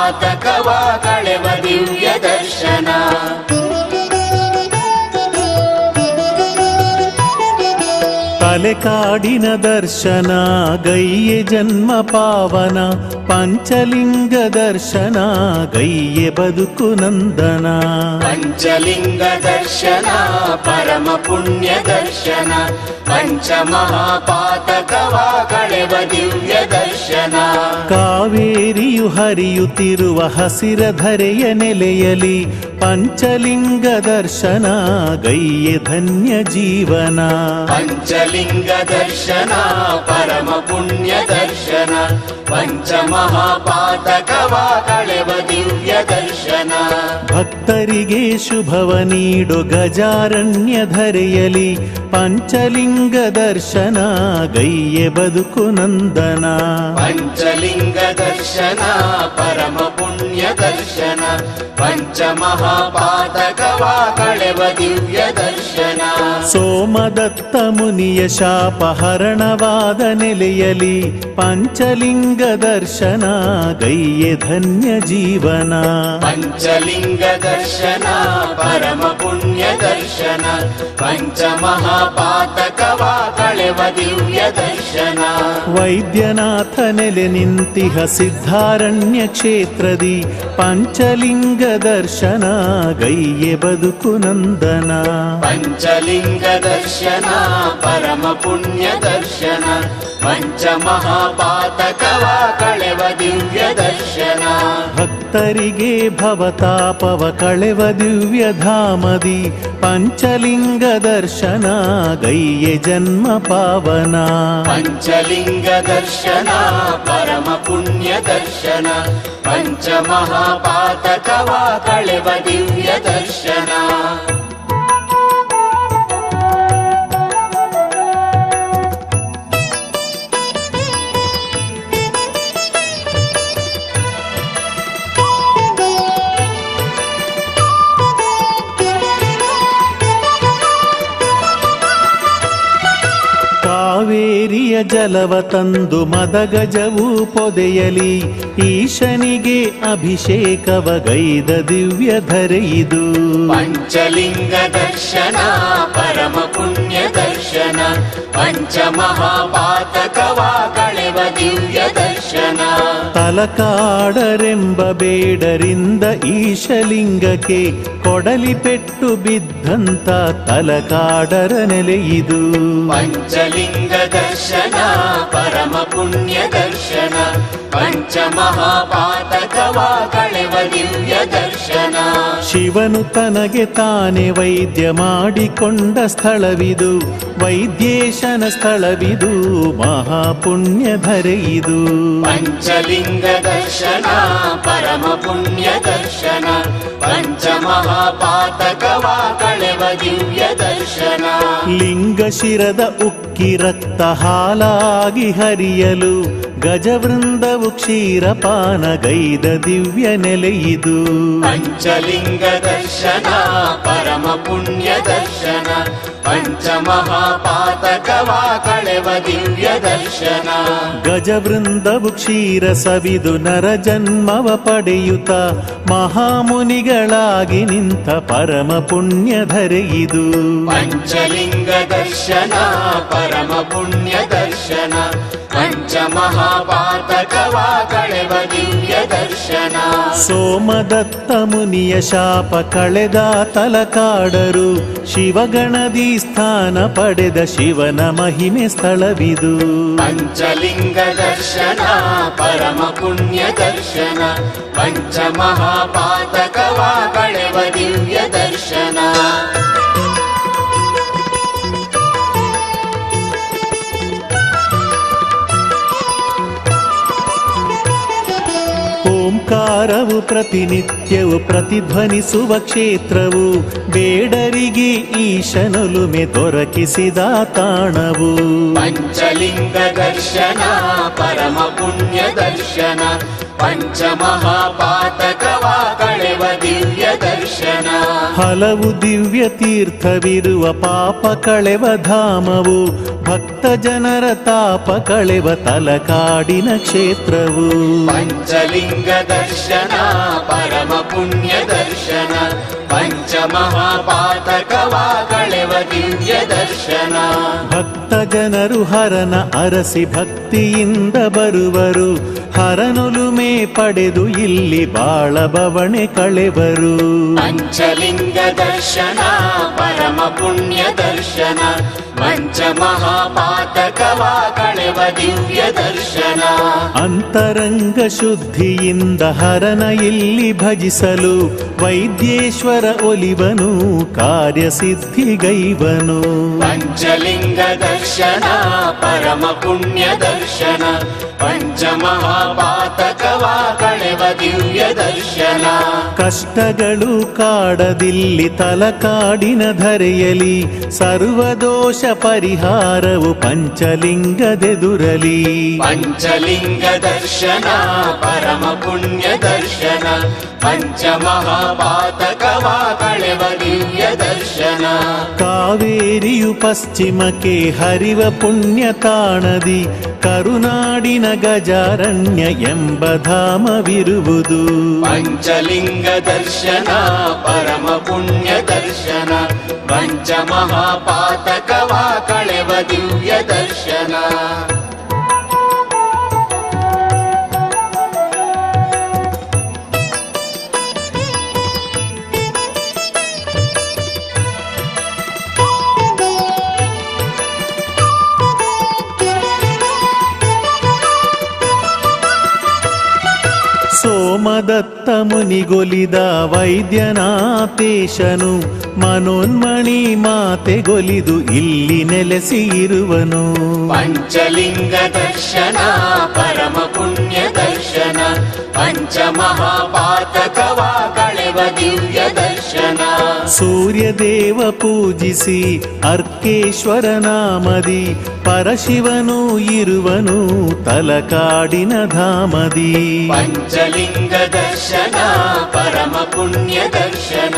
ಆತಕವ ಕಳೆವ ದಿವ್ಯ ದರ್ಶನ. ತಲೆಕಾಡಿನ ದರ್ಶನ ಗೈಯೆ ಜನ್ಮ ಪಾವನ, ಪಂಚಲಿಂಗ ದರ್ಶನ ಗೈಯೆ ಬದುಕು ನಂದನ. ಪಂಚಲಿಂಗ ದರ್ಶನ ಪರಮ ಪುಣ್ಯ ದರ್ಶನ, ಪಂಚಮಹಾಪಾತಕವ ಕಳೆವ ದಿವ್ಯ ದರ್ಶನ. ಕಾವೇರಿಯು ಹರಿಯುತ್ತಿರುವ ಹಸಿರಧರೆಯ ನೆಲೆಯಲಿ, ಪಂಚಲಿಂಗ ದರ್ಶನ ಗೈಯೆ ಧನ್ಯ ಜೀವನ. ಪಂಚಲಿಂಗ ದರ್ಶನ ಪರಮ ಪುಣ್ಯ ದರ್ಶನ, ಪಂಚಮಹಾಪಾತಕವ ಕಳೆವ ದಿವ್ಯ ದರ್ಶನ. ಭಕ್ತರಿಗೆ ಶುಭವ ನೀಡು ಗಜಾರಣ್ಯ ಧರೆಯಲಿ, ಪಂಚಲಿಂಗ ದರ್ಶನ ಗೈಯೆ ಬದುಕು ನಂದನ. ಪಂಚಲಿಂಗ ದರ್ಶನ ಪರಮ ಪುಣ್ಯ ದರ್ಶನ, ಪಂಚಮಹಾಪಾತಕವ ಕಳೆವ ದಿವ್ಯ ದರ್ಶನ. ಸೋಮದತ್ತ ಮುನಿಯ ಶಾಪ ಹರಣವಾದ ನೆಲೆಯಲಿ, ಪಂಚಲಿಂಗ ದರ್ಶನ ಗೈಯೆ ಧನ್ಯ ಜೀವನ. ಪಂಚಲಿಂಗ ದರ್ಶನ ಪರಮ ಪುಣ್ಯ ದರ್ಶನ, ಪಂಚಮಹಾಪಾತಕವ ಕಳೆವ ದಿವ್ಯ ದರ್ಶನ. ವೈದ್ಯನಾಥ ನೆಲೆ ನಿಂತಿಹ ಸಿದ್ಧಾರಣ್ಯ ಕ್ಷೇತ್ರದಿ, ಪಂಚಲಿಂಗ ದರ್ಶನ ಗೈಯೆ ಬದುಕು ನಂದನ. ಪಂಚಲಿಂಗ ದರ್ಶನ ಪರಮ ಪುಣ್ಯ ದರ್ಶನ, ಪಂಚಮಹಾಪಾತಕವ ಕಳೆವ ದಿವ್ಯ ದರ್ಶನ. ಭಕ್ತರಿಗೆ ಭವತಾಪವ ಕಳೆವ ದಿವ್ಯ ಧಾಮದಿ, ಪಂಚಲಿಂಗ ದರ್ಶನ ಗೈಯೆ ಜನ್ಮ ಪಾವನ. ಪಂಚಲಿಂಗ ದರ್ಶನ ಪರಮ ಪುಣ್ಯ ದರ್ಶನ, ಪಂಚಮಹಾಪಾತಕವ ಕಳೆವ ದಿವ್ಯ ದರ್ಶನ. ಕಾವೇರಿಯ ಜಲವ ತಂದು ಮದಗಜವು ಪೊದೆಯಲಿ, ಈಶನಿಗೆ ಅಭಿಷೇಕವ ಗೈದ ದಿವ್ಯ ಧರೆಯಿದು. ಪಂಚಲಿಂಗ ದರ್ಶನ ಪರಮ ಪುಣ್ಯ ದರ್ಶನ, ಪಂಚಮಹಾಪಾತಕವ ಕಳೆವ ದಿವ್ಯ ದರ್ಶನ. ತಲಕಾಡರೆಂಬ ಬೇಡರಿಂದ ಈಶಲಿಂಗಕ್ಕೆ ಕೊಡಲಿ ಪೆಟ್ಟು ಬಿದ್ದಂತ ತಲಕಾಡರ ನೆಲೆಯಿದು. ಪಂಚಲಿಂಗ ದರ್ಶನ ಪರಮ ಪುಣ್ಯ ದರ್ಶನ, ಪಂಚಮಹಾಪಾತಕವ ಕಳೆವ ದಿವ್ಯ ದರ್ಶನ. ಶಿವನು ತನಗೆ ತಾನೇ ವೈದ್ಯ ಮಾಡಿಕೊಂಡ ಸ್ಥಳವಿದು, ವೈದ್ಯೇಶನ ಸ್ಥಳವಿದು, ಮಹಾಪುಣ್ಯ ಧರೆಯಿದು. ಪಂಚಲಿಂಗ ದರ್ಶನ ಪರಮ ಪುಣ್ಯ ದರ್ಶನ, ಪಂಚಮಹಾಪಾತಕವ ಕಳೆವ ದಿವ್ಯ ದರ್ಶನ. ಲಿಂಗ ಶಿರದ ಉಕ್ಕಿ ರಕ್ತ ಹಾಲಾಗಿ ಹರಿಯಲು, ಗಜವೃಂದವು ಕ್ಷೀರಪಾನ ಗೈದ ದಿವ್ಯ ನೆಲೆಯಿದು. ಪಂಚಲಿಂಗ ದರ್ಶನ ಪರಮ ಪುಣ್ಯ ದರ್ಶನ, ಪಂಚಮಹಾಪಾತಕವ ಕಳೆವ ದಿವ್ಯ ದರ್ಶನ. ಗಜವೃಂದವು ಕ್ಷೀರ ಸವಿದು ನರ ಜನ್ಮವ ಪಡೆಯುತ್ತ, ಮಹಾಮುನಿಗಳಾಗಿ ನಿಂತ ಪರಮ ಪುಣ್ಯ ಧರೆಯಿದು. ಪಂಚಲಿಂಗ ದರ್ಶನ ಪರಮ ಪುಣ್ಯ ದರ್ಶನ, ಪಂಚಮಹಾಪಾತಕವ ಕಳೆವ ದಿವ್ಯ ದರ್ಶನ. ಸೋಮದತ್ತ ಮುನಿಯ ಶಾಪ ಕಳೆದ ತಲಕಾಡರು, ಶಿವಗಣದಿ ಸ್ಥಾನ ಪಡೆದ ಶಿವನ ಮಹಿಮೆ ಸ್ಥಳವಿದು. ಪಂಚಲಿಂಗ ದರ್ಶನ ಪರಮ ಪುಣ್ಯ ದರ್ಶನ, ಪಂಚಮಹಾಪಾತಕವ ಕಳೆವ ದಿವ್ಯ ದರ್ಶನ. ಓಂಕಾರವು ಪ್ರತಿನಿತ್ಯವು ಪ್ರತಿಧ್ವನಿಸುವ ಕ್ಷೇತ್ರವು, ಬೇಡರಿಗೆ ಈಶನೊಲುಮೆ ದೊರಕಿಸಿದ ತಾಣವು. ಪಂಚಲಿಂಗ ದರ್ಶನ ಪರಮ ಪುಣ್ಯ ದರ್ಶನ, ಪಂಚಮಹಾಪಾತಕವ ಕಳೆವ ದಿವ್ಯ ದರ್ಶನ ಹಲವು ದಿವ್ಯ ತೀರ್ಥವಿರುವ ಪಾಪ ಕಳೆವ ಧಾಮವು ಭಕ್ತ ಜನರ ತಾಪ ಕಳೆವ ತಲಕಾಡಿನ ಕ್ಷೇತ್ರವು ಪಂಚಲಿಂಗ ದರ್ಶನ ಪರಮ ಪುಣ್ಯ ದರ್ಶನ ಪಂಚಮಹಾಪಾತಕವ ಕಳೆವ ದಿವ್ಯ ದರ್ಶನ ಭಕ್ತ ಜನರು ಹರನ ಅರಸಿ ಭಕ್ತಿಯಿಂದ ಬರುವರು ಹರನೊಲುಮೆ ಪಡೆದು ಇಲ್ಲಿ ಬಾಳ ಬವಣೆ ಕಳೆವರು ಪಂಚಲಿಂಗ ದರ್ಶನ ಪರಮ ಪುಣ್ಯ ದರ್ಶನ ಪಂಚಮಹಾಪಾತಕವ ಕಳೆವ ದಿವ್ಯ ದರ್ಶನ ಅಂತರಂಗ ಶುದ್ಧಿಯಿಂದ ಹರನ ಇಲ್ಲಿ ಭಜಿಸಲು ವೈದ್ಯೇಶ್ವರ ಒಲಿವನು ಕಾರ್ಯಸಿದ್ಧಿಗೈವನು ಪಂಚಲಿಂಗ ದರ್ಶನ ಪರಮ ಪುಣ್ಯ ದರ್ಶನ ಪಂಚಮಹಾಪಾತಕವ ಕಳೆವ ದಿವ್ಯ ದರ್ಶನ ಕಷ್ಟಗಳು ಕಾಡದಿಲ್ಲಿ ತಲಕಾಡಿನ ಧರೆಯಲಿ ಸರ್ವದೋಷ ಪರಿಹಾರವು ಪಂಚಲಿಂಗದೆದುರಲಿ ಪಂಚಲಿಂಗ ದರ್ಶನ ಪರಮ ಪುಣ್ಯ ದರ್ಶನ ಪಂಚಮಹಾಪಾತಕವ ಕಳೆವ ದಿವ್ಯ ದರ್ಶನ ಕಾವೇರಿಯು ಪಶ್ಚಿಮಕ್ಕೆ ಹರಿವ ಪುಣ್ಯ ತಾಣದಿ ಕರುನಾಡಿನ ಗಜಾರಣ್ಯ ಎಂಬ ಧಾಮವಿರುವುದು ಪಂಚಲಿಂಗ ದರ್ಶನ ಪರಮ ಪುಣ್ಯ ದರ್ಶನ ಪಂಚಮಹಾಪಾತಕವ ಕಳೆವ ದಿವ್ಯ ದರ್ಶನ ಸೋಮದತ್ತ ಮುನಿಗೊಲಿದ ವೈದ್ಯನಾಥೇಶನು ಮನೋನ್ಮಣಿ ಮಾತೆಗೊಲಿದು ಇಲ್ಲಿ ನೆಲೆಸಿ ಇರುವನು ಪಂಚಲಿಂಗ ದರ್ಶನ ಪರಮ ಪುಣ್ಯ ದರ್ಶನ ಪಂಚಮಹಾಪಾತಕವ ಕಳೆವ ದಿವ್ಯ ದರ್ಶನ ಸೂರ್ಯದೇವ ಪೂಜಿಸಿ ಅರ್ಕೇಶ್ವರ ನಾಮದಿ ಪರಶಿವನು ಇರುವನು ತಲಕಾಡಿನ ಧಾಮದಿ ಪಂಚಲಿಂಗ ದರ್ಶನ ಪರಮ ಪುಣ್ಯ ದರ್ಶನ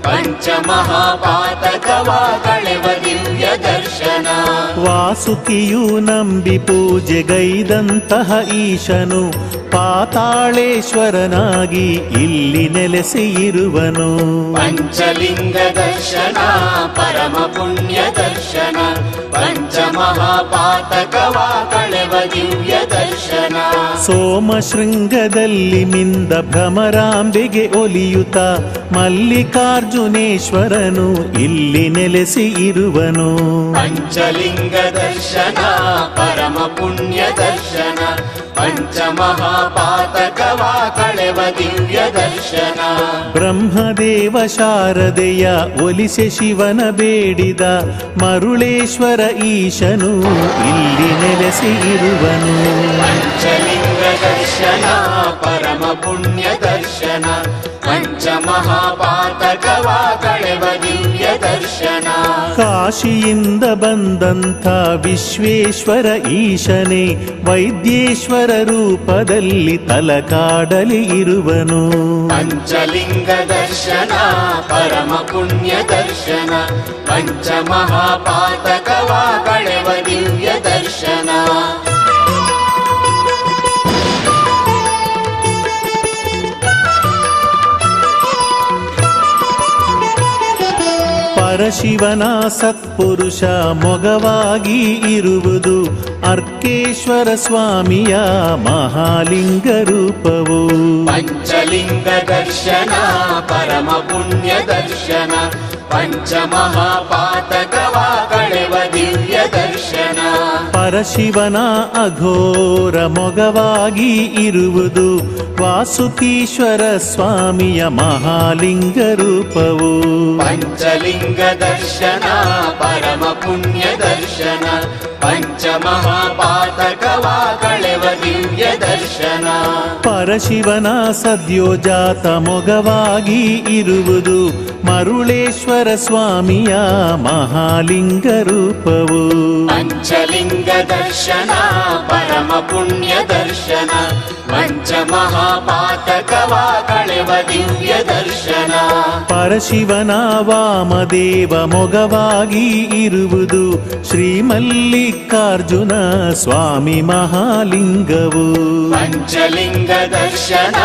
ಪಂಚಮಹಾಪಾತಕವ ಕಳೆವ ದಿವ್ಯ ದರ್ಶನ ವಾಸುಕಿಯು ನಂಬಿ ಪೂಜೆಗೈದಂತಹ ಈಶನು ಪಾತಾಳೇಶ್ವರನಾಗಿ ಇಲ್ಲಿ ನೆಲೆಸಿ ಇರುವನು ಪಂಚಲಿಂಗ ದರ್ಶನ ಪರಮ ಪುಣ್ಯ ದರ್ಶನ ಪಂಚಮಹಾಪಾತಕವ ಕಳೆವ ದಿವ್ಯ ದರ್ಶನ ಸೋಮಶೃಂಗದಲ್ಲಿ ಮಿಂದ ಭ್ರಮರಾಂಬೆಗೆ ಒಲಿಯುತ್ತ ಮಲ್ಲಿಕಾರ್ಜುನೇಶ್ವರನು ಇಲ್ಲಿ ನೆಲೆಸಿ ಇರುವನು ಪಂಚಲಿಂಗ ದರ್ಶನ ಪರಮ ಪುಣ್ಯ ದರ್ಶನ ಪಂಚಮಹಾಪಾತಕವ ಕಳೆವ ದಿವ್ಯ ದರ್ಶನ ಬ್ರಹ್ಮದೇವ ಶಾರದೆಯ ಒಲಿಸೆ ಶಿವನ ಬೇಡಿದ ಮರುಳೇಶ್ವರ ಈಶನು ಇಲ್ಲಿ ನೆಲೆಸಿ ಇರುವನು ಪಂಚಲಿಂಗ ದರ್ಶನ ಪರಮ ಪುಣ್ಯ ದರ್ಶನ ಪಂಚಮಹಾಪಾತಕವ ಕಳೆವ ದಿವ್ಯ ದರ್ಶನ ಕಾಶಿಯಿಂದ ಬಂದಂಥ ವಿಶ್ವೇಶ್ವರ ಈಶನೇ ವೈದ್ಯೇಶ್ವರ ರೂಪದಲ್ಲಿ ತಲಕಾಡಲಿ ಇರುವನು ಪಂಚಲಿಂಗ ದರ್ಶನ ಪರಮ ಪುಣ್ಯ ದರ್ಶನ ಪಂಚಮಹಾಪಾತಕವ ಕಳೆವ ದಿವ್ಯ ದರ್ಶನ ಪರಶಿವನ ಸತ್ಪುರುಷ ಮೊಗವಾಗಿ ಇರುವುದು ಅರ್ಕೇಶ್ವರ ಸ್ವಾಮಿಯ ಮಹಾಲಿಂಗ ರೂಪವು ಪಂಚಲಿಂಗ ದರ್ಶನ ಪರಮ ಪುಣ್ಯ ದರ್ಶನ ಪಂಚಮಹಾಪಾತಕವ ಕಳೆವ ದಿವ್ಯ ದರ್ಶನ ಪರಶಿವನ ಅಘೋರ ಮೊಗವಾಗಿ ಇರುವುದು ವಾಸುಕೀಶ್ವರ ಸ್ವಾಮಿಯ ಮಹಾಲಿಂಗ ರೂಪವು ಪಂಚಲಿಂಗ ದರ್ಶನ ಪರಮ ಪುಣ್ಯ ದರ್ಶನ ಪಂಚಮಹಾಪಾತಕವ ಕಳೆವ ದಿವ್ಯ ದರ್ಶನ ಪರಶಿವನ ಸದ್ಯೋಜಾತ ಮೊಗವಾಗಿ ಇರುವುದು ಮರುಳೇಶ್ವರ ಸ್ವಾಮಿಯ ಮಹಾಲಿಂಗ ರೂಪವು ಪಂಚಲಿಂಗ ದರ್ಶನ ಪರಮ ಪುಣ್ಯ ದರ್ಶನ ಪಂಚಮಹಾಪಾತಕವ ಕಳೆವ ದಿವ್ಯ ದರ್ಶನ. ಪರಶಿವನ ವಾಮದೇವ ಮೊಗವಾಗಿ ಇರುವುದು ಶ್ರೀಮಲ್ಲಿಕಾರ್ಜುನ ಸ್ವಾಮಿ ಮಹಾಲಿಂಗವು. ಪಂಚಲಿಂಗ ದರ್ಶನ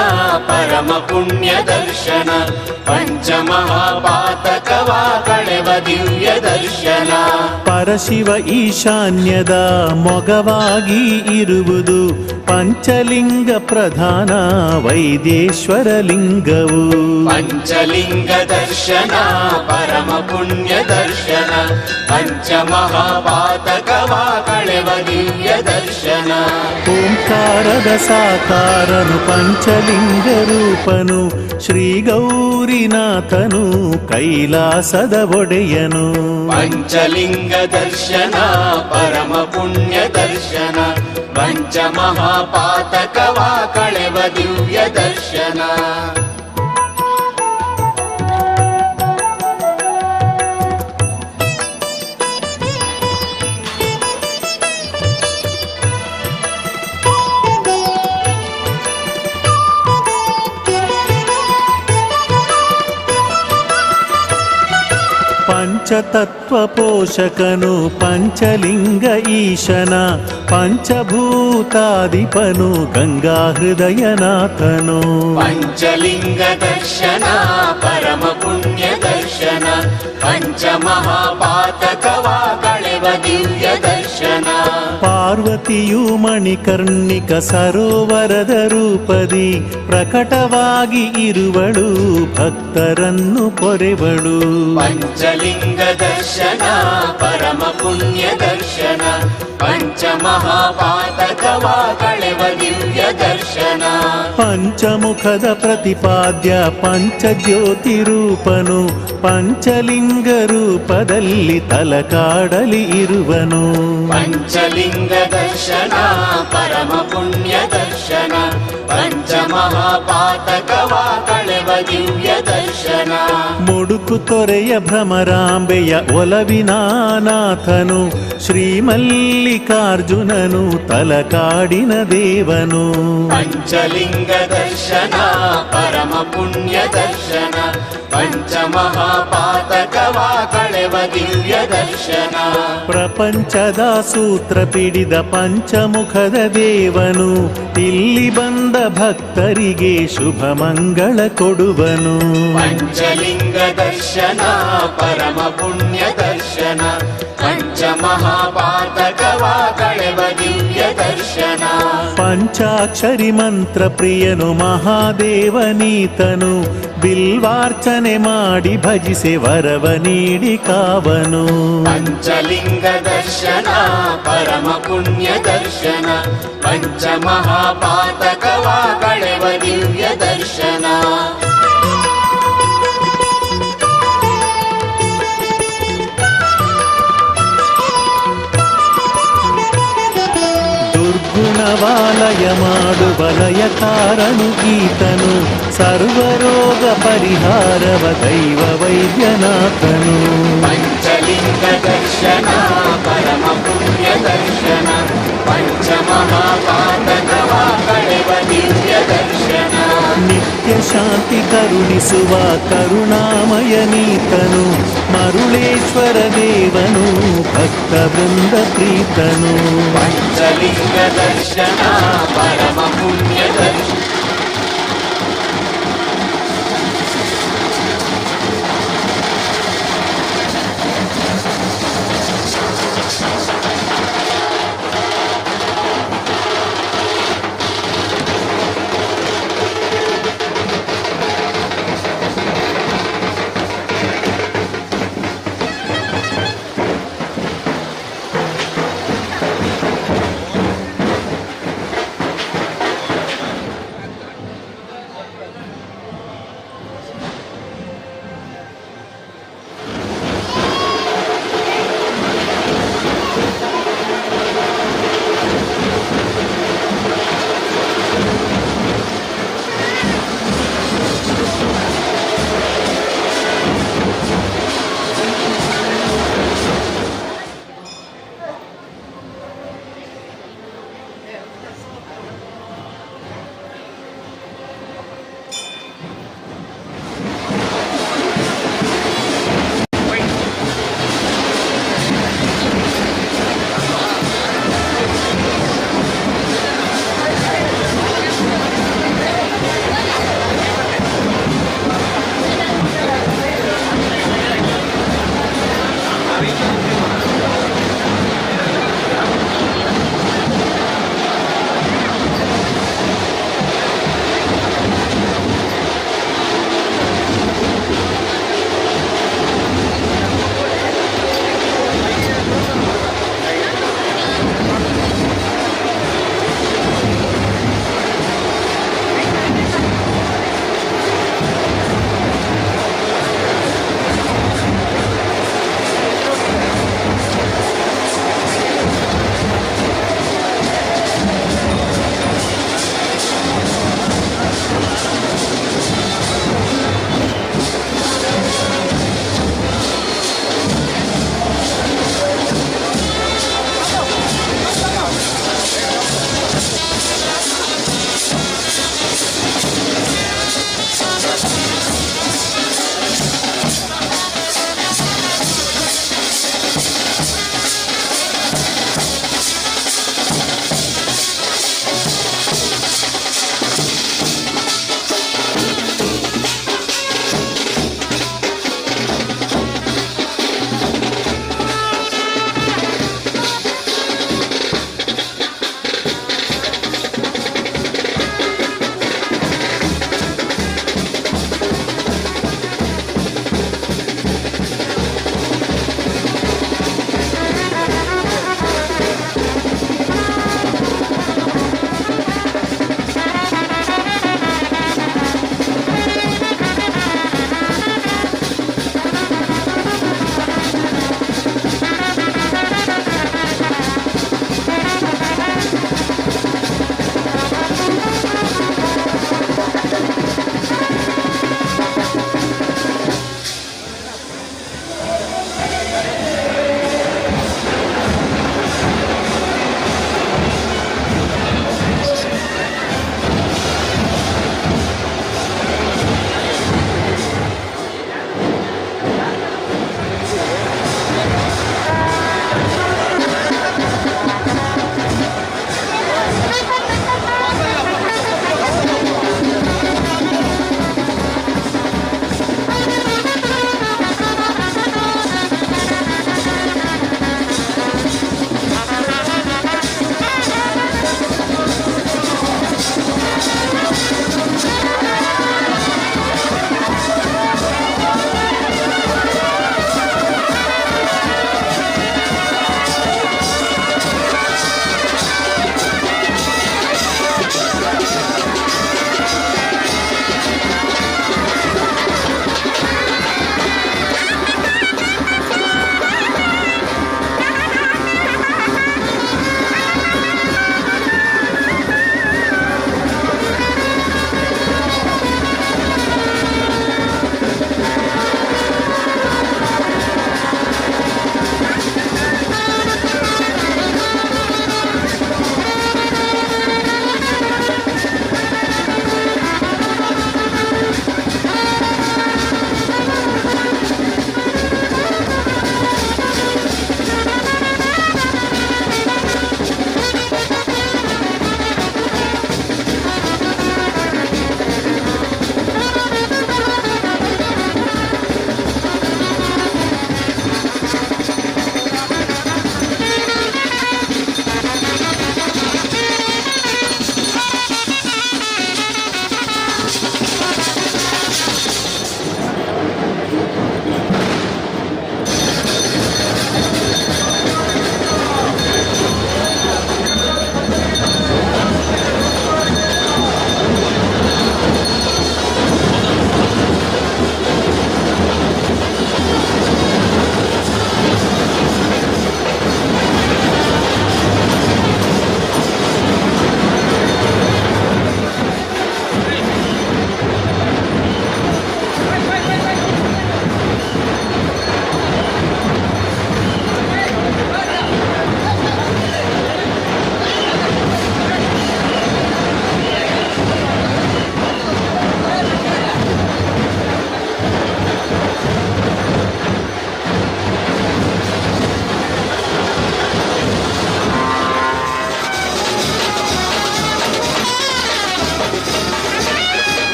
ಪರಮ ಪುಣ್ಯ ದರ್ಶನ. ಪಂಚಮಹಾಪಾತಕವ ಕಳೆವ ದಿವ್ಯ ದರ್ಶನ. ಪರಶಿವ ಈಶಾನ್ಯದ ಮೊಗವಾಗಿ ಇರುವುದು ಪಂಚಲಿಂಗ ಪ್ರಧಾನ ವೈದೇಶ್ವರ ಲಿಂಗವು. ಪಂಚಲಿಂಗ ದರ್ಶನ ಪರಮ ಪುಣ್ಯ ದರ್ಶನ. ಪಂಚಮಹಾಪಾತಕವ ಕಳೆವ ದಿವ್ಯ ದರ್ಶನ. ಓಂಕಾರದ ಸಾಕಾರನು ಪಂಚಲಿಂಗ ರೂಪನು ಶ್ರೀ ಗೌರಿನಾಥನು ಕೈಲಾಸದ ಒಡೆಯನು. ಪಂಚಲಿಂಗ ದರ್ಶನ ಪರಮ ಪುಣ್ಯ ದರ್ಶನ. ಪಂಚಮಹಾಪಾತಕವ ಕಳೆವ ದಿವ್ಯ ದರ್ಶನ. ಪಂಚತತ್ವ ಪೋಷಕನು ಪಂಚಲಿಂಗ ಈಶನ ಪಂಚಭೂತಾಧಿಪನು ಗಂಗಾ ಹೃದಯನಾಥನು. ಪಂಚಲಿಂಗ ದರ್ಶನ ಪರಮ ಪುಣ್ಯ ದರ್ಶನ. ಪಂಚಮಹಾಪಾತಕವ ಕಳೆವ ದಿವ್ಯ ದರ್ಶನ. ಪಾರ್ವತಿಯು ಮಣಿಕರ್ಣಿಕ ಸರೋವರದ ರೂಪದಿ ಪ್ರಕಟವಾಗಿ ಇರುವಳು ಭಕ್ತರನ್ನು ಪೊರೆವಳು. ಪಂಚಲಿಂಗ ದರ್ಶನ ಪರಮ ಪುಣ್ಯ ದರ್ಶನ. ಪಂಚಮಹಾಪಾತಕವ ಕಳೆವ ದಿವ್ಯ ದರ್ಶನ. ಪಂಚಮುಖದ ಪ್ರತಿಪಾದ್ಯ ಪಂಚಜ್ಯೋತಿ ರೂಪನು ಪಂಚಲಿಂಗ ರೂಪದಲ್ಲಿ ತಲಕಾಡಲಿ ಇರುವನು. ಪಂಚಲಿಂಗ ದರ್ಶನ ಪರಮ ಪುಣ್ಯ ದರ್ಶನ. ಪಂಚಮಹಾಪಾತಕವ ಕಳೆವ ದಿವ್ಯ ದರ್ಶನ. ಮುಡುಕು ತೊರೆಯ ಭ್ರಮರಾಂಬೆಯ ಒಲವಿನಾನಾಥನು ಶ್ರೀಮಲ್ಲಿಕಾರ್ಜುನನು ತಲಕಾಡಿನ ದೇವನು. ಪಂಚಲಿಂಗ ದರ್ಶನ ಪರಮ ಪುಣ್ಯ ದರ್ಶನ. ಪಂಚಮಹಾಪಾತಕವ ಕಳೆವ ದಿವ್ಯ ದರ್ಶನ. ಪ್ರಪಂಚದ ಸೂತ್ರ ಪಿಡಿದ ಪಂಚಮುಖದ ದೇವನು ಇಲ್ಲಿ ಬಂದ ಭಕ್ತರಿಗೆ ಶುಭ ಮಂಗಳ ಕೊಡುವನು. ಪಂಚಲಿಂಗ ದರ್ಶನ ಪರಮ ಪುಣ್ಯ ದರ್ಶನ. ಪಂಚಮಹಾಪಾತಕವ ಕಳೆವ ದಿವ್ಯ ದರ್ಶನ. ಪಂಚಾಕ್ಷರಿ ಮಂತ್ರ ಪ್ರಿಯನು ಮಹಾದೇವನೀತನು ಬಿಲ್ವಾರ್ಚನೆ ಮಾಡಿ ಭಜಿಸೆ ವರವ ನೀಡಿ ಕಾವನು. ಪಂಚಲಿಂಗ ದರ್ಶನ ಪರಮ ಪುಣ್ಯ ದರ್ಶನ. ಪಂಚಮಹಾಪಾತಕವ ಕಳೆವ ದಿವ್ಯ ದರ್ಶನ. ಗುಣವಾಲಯ ಮಾಡು ಬಲಯಕಾರನು ಈತನು ಸರ್ವರೋಗ ಪರಿಹಾರವ ದೈವ ವೈದ್ಯನಾಥನು. ಪಂಚಲಿಂಗ ದರ್ಶನ ಪರಮ ಪುಣ್ಯ ದರ್ಶನ. ಪಂಚಮಹಾಪಾತಕವ ಕಳೆವ ದಿವ್ಯ ದರ್ಶನ. ನಿತ್ಯ ಶಾಂತಿ ಕರುಣಿಸುವ ಕರುಣಾಮಯ ನೀತನು ಮರುಳೇಶ್ವರ ದೇವನು ಭಕ್ತ ವೃಂದ ಪ್ರೀತನು. ಪಂಚಲಿಂಗ ದರ್ಶನ ಪರಮ ಪುಣ್ಯ ದರ್ಶನ.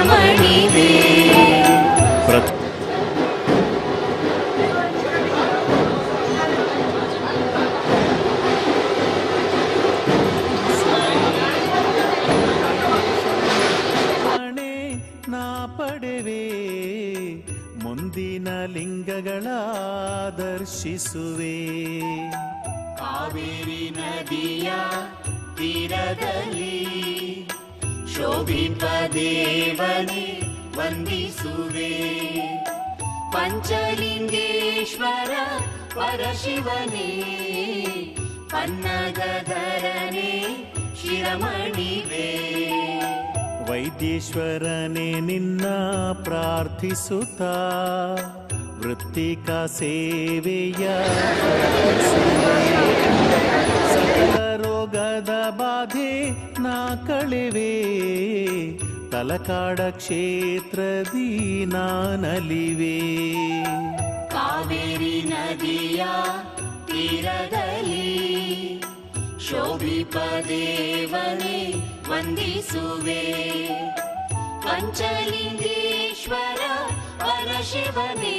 ಮಣಿವೆ ನಾ ಪಡೆವೆ ಮುಂದಿನ ಲಿಂಗಗಳ ದರ್ಶಿಸುವೆ. ಕಾವೇರಿ ನದಿಯ ತೀರದಲ್ಲಿ ಶೋಭಿಪ ದೇವನೇ ವಂದಿಸುವೆ. ಪಂಚಲಿಂಗೇಶ್ವರ ಪರಶಿವನೇ ಪನ್ನಗಧರನೇ ಶಿರಮಣಿವೆ. ವೈದ್ಯೇಶ್ವರನೇ ನಿನ್ನ ಪ್ರಾರ್ಥಿಸುತ್ತಾ ವೃತ್ತಿಕ ಸೇವೆಯ ಸಕಲ ರೋಗದ ಬಾಧೆ ನಾ ಕಳೆವೆ. ತಲಕಾಡ ಕ್ಷೇತ್ರದಿ ನಾನಲಿವೆ. ಕಾವೇರಿ ನದಿಯ ತೀರದಲ್ಲಿ ಶೋಭಿಪ ದೇವನೇ ವಂದಿಸುವೆ. ಪಂಚಲಿಂಗೇಶ್ವರ ಪರಶಿವನೇ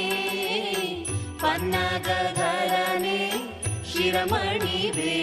ಪನ್ನಗಧರನೇ ಶಿರಮಣಿವೆ.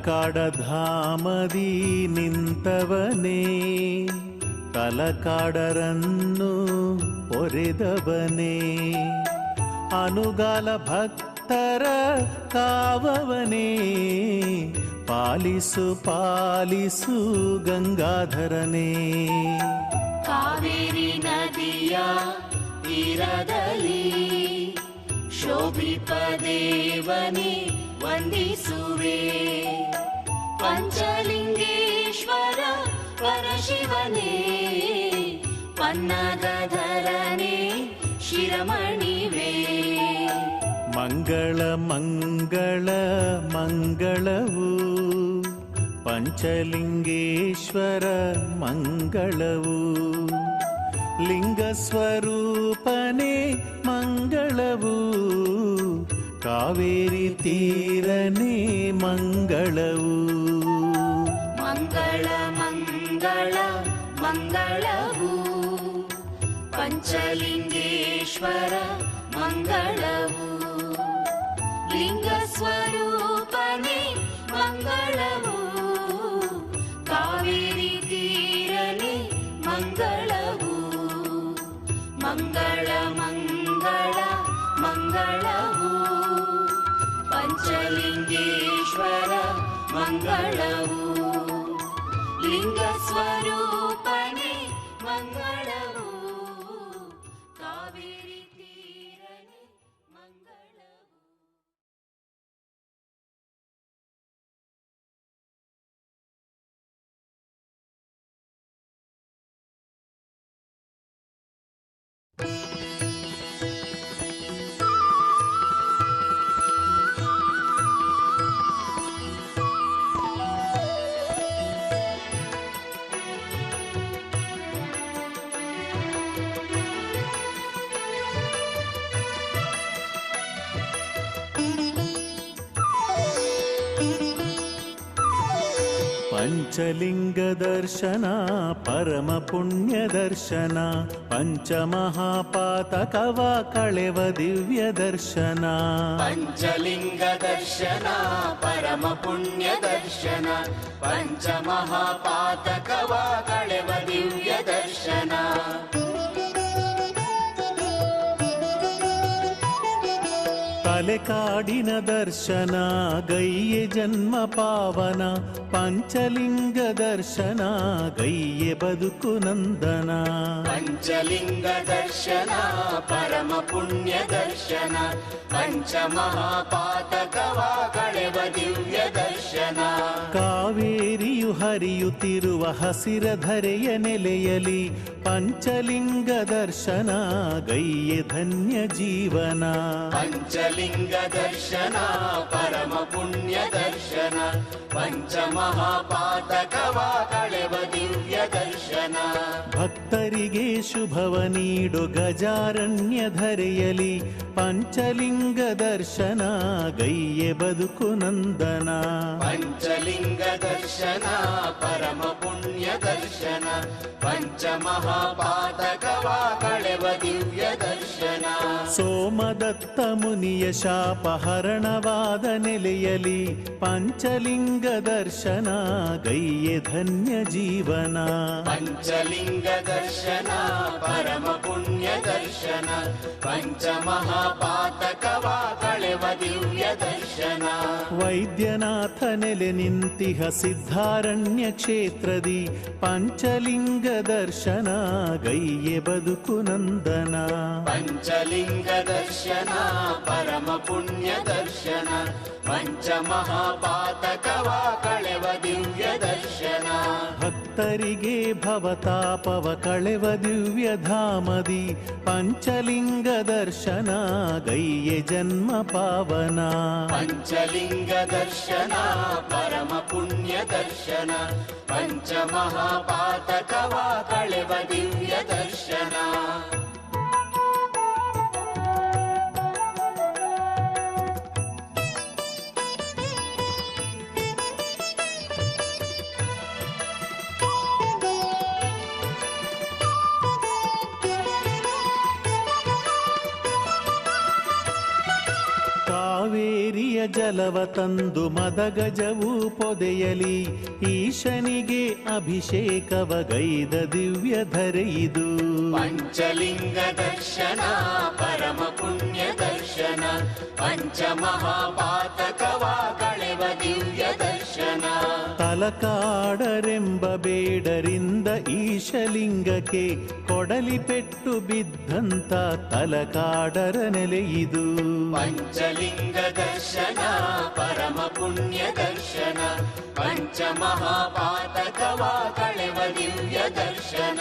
ತಲಕಾಡಧಾಮದಿ ನಿಂತವನೇ ತಲಕಾಡರನ್ನು ಪೊರೆದವನೇ ಅನುಗಾಲ ಭಕ್ತರ ಕಾವವನೇ ಪಾಲಿಸು ಪಾಲಿಸು ಗಂಗಾಧರನೇ ಕಾವೇರಿ ನದಿಯ ತೀರದಲ್ಲಿ ಶೋಭಿಪ ದೇವನೇ ವಂದಿಸುವೆ ಪಂಚಲಿಂಗೇಶ್ವರ ಪರಶಿವನೇ ಪನ್ನಗಧರನೇ ಶಿರಮಣಿವೆ ಮಂಗಳ ಮಂಗಳ ಮಂಗಳವು ಪಂಚಲಿಂಗೇಶ್ವರ ಮಂಗಳವು ಲಿಂಗ ಸ್ವರೂಪನೇ ಮಂಗಳವು ಕಾವೇರಿ ತೀರನೇ ಮಂಗಳವು ಮಂಗಳ ಮಂಗಳ ಮಂಗಳವು ಪಂಚಲಿಂಗೇಶ್ವರ ಮಂಗಳವು ಲಿಂಗ ಸ್ವರೂಪನೇ ಮಂಗಳವು ಕಾವೇರಿ ತೀರನೇ ಮಂಗಳವು ಮಂಗಳ ಮಂಗಳ ಮಂಗಳವು ಪಂಚಲಿಂಗೇಶ್ವರ ಮಂಗಳವು ಲಿಂಗ ಸ್ವರೂಪನೇ ಮಂಗಳವು ಕಾವೇರಿ ತೀರನೇ ಮಂಗಳವು ಪಂಚಲಿಂಗ ದರ್ಶನ ಪರಮ ಪುಣ್ಯ ದರ್ಶನ ಪಂಚಮಹಾಪಾತಕವ ಕಳೆವ ದಿವ್ಯ ದರ್ಶನ ಪಂಚಲಿಂಗ ದರ್ಶನ ಪರಮ ಪುಣ್ಯ ದರ್ಶನ ಪಂಚಮಹಾಪಾತಕವ ಕಳೆವ ದಿವ್ಯ ದರ್ಶನ ತಲೆಕಾಡಿನ ದರ್ಶನ ಗೈಯೆ ಜನ್ಮ ಪಾವನ ಪಂಚಲಿಂಗ ದರ್ಶನ ಗೈಯೆ ಬದುಕು ನಂದನ ಪಂಚಲಿಂಗ ದರ್ಶನ ಪರಮ ಪುಣ್ಯ ದರ್ಶನ ಪಂಚಮಹಾಪಾತಕವ ಕಳೆವ ದಿವ್ಯ ದರ್ಶನ ಕಾವೇರಿಯು ಹರಿಯುತ್ತಿರುವ ಹಸಿರ ಧರೆಯ ನೆಲೆಯಲಿ ಪಂಚಲಿಂಗ ದರ್ಶನ ಗೈಯೆ ಧನ್ಯ ಜೀವನ ಪಂಚಲಿಂಗ ದರ್ಶನ ಪರಮ ಪುಣ್ಯ ದರ್ಶನ ಪಂಚಮಹಾಪಾತಕವ ಕಳೆವ ದಿವ್ಯ ದರ್ಶನ ಭಕ್ತರಿಗೆ ಶುಭವ ನೀಡು ಗಜಾರಣ್ಯ ಧರೆಯಲಿ ಪಂಚಲಿಂಗ ದರ್ಶನ ಗೈಯೆ ಬದುಕು ನಂದನ ಪಂಚಲಿಂಗ ದರ್ಶನ ಪರಮ ಪುಣ್ಯ ದರ್ಶನ ಪಂಚಮಹಾಪಾತಕವ ಕಳೆವ ದಿವ್ಯ ದರ್ಶನ ಸೋಮದತ್ತ ಮುನಿಯ ಶಾಪಹರಣವಾದ ನೆಲೆಯಲಿ ಪಂಚಲಿಂಗ ದರ್ಶನ ಗೈಯೆ ಧನ್ಯ ಜೀವನ ಪಂಚಲಿಂಗ ದರ್ಶನ ಪರಮ ಪುಣ್ಯ ದರ್ಶನ ಪಂಚಮಹಾಪಾತಕವ ಕಳೆವ ದಿವ್ಯ ದರ್ಶನ ವೈದ್ಯನಾಥ ನೆಲೆ ನಿಂತಿಹ ಸಿದ್ಧಾರಣ್ಯ ಕ್ಷೇತ್ರದಿ ಪಂಚಲಿಂಗ ದರ್ಶನ ಗೈಯೆ ಬದುಕು ನಂದನ ಪಂಚಲಿಂಗ ದರ್ಶನ ಪರಮ ಪುಣ್ಯ ದರ್ಶನ ಪಂಚಮಹಾಪಾತಕವ ಕಳೆವ ದಿವ್ಯ ದರ್ಶನ ಭಕ್ತರಿಗೆ ಭವತಾಪವ ಕಳೆವ ದಿವ್ಯ ಧಾಮದಿ ಪಂಚಲಿಂಗ ದರ್ಶನ ಗೈಯೆ ಜನ್ಮ ಪಾವನ ಪಂಚಲಿಂಗ ದರ್ಶನ ಪರಮ ಪುಣ್ಯ ದರ್ಶನ ಪಂಚಮಹಾಪಾತಕವ ಕಳೆವ ದಿವ್ಯ ದರ್ಶನ ಜಲವ ತಂದು ಮದಗಜವು ಪೊದೆಯಲಿ ಈಶನಿಗೆ ಅಭಿಷೇಕವ ಗೈದ ದಿವ್ಯ ಧರೆಯಿದು. ಪಂಚಲಿಂಗ ದರ್ಶನ ಪರಮ ಪುಣ್ಯ ದರ್ಶನ ಪಂಚಮಹಾಪಾತಕವ ಕಳೆವ ದಿವ್ಯ ದರ್ಶನ. ತಲಕಾಡರೆಂಬ ಬೇಡರಿಂದ ಈಶಲಿಂಗಕ್ಕೆ ಕೊಡಲಿ ಪೆಟ್ಟು ಬಿದ್ದಂತ ತಲಕಾಡರ ನೆಲೆಯಿದು. ಪಂಚಲಿಂಗ ದರ್ಶನ ಪರಮ ಪುಣ್ಯ ದರ್ಶನ ಪಂಚಮಹಾಪಾತಕವ ಕಳೆವ ದಿವ್ಯ ದರ್ಶನ.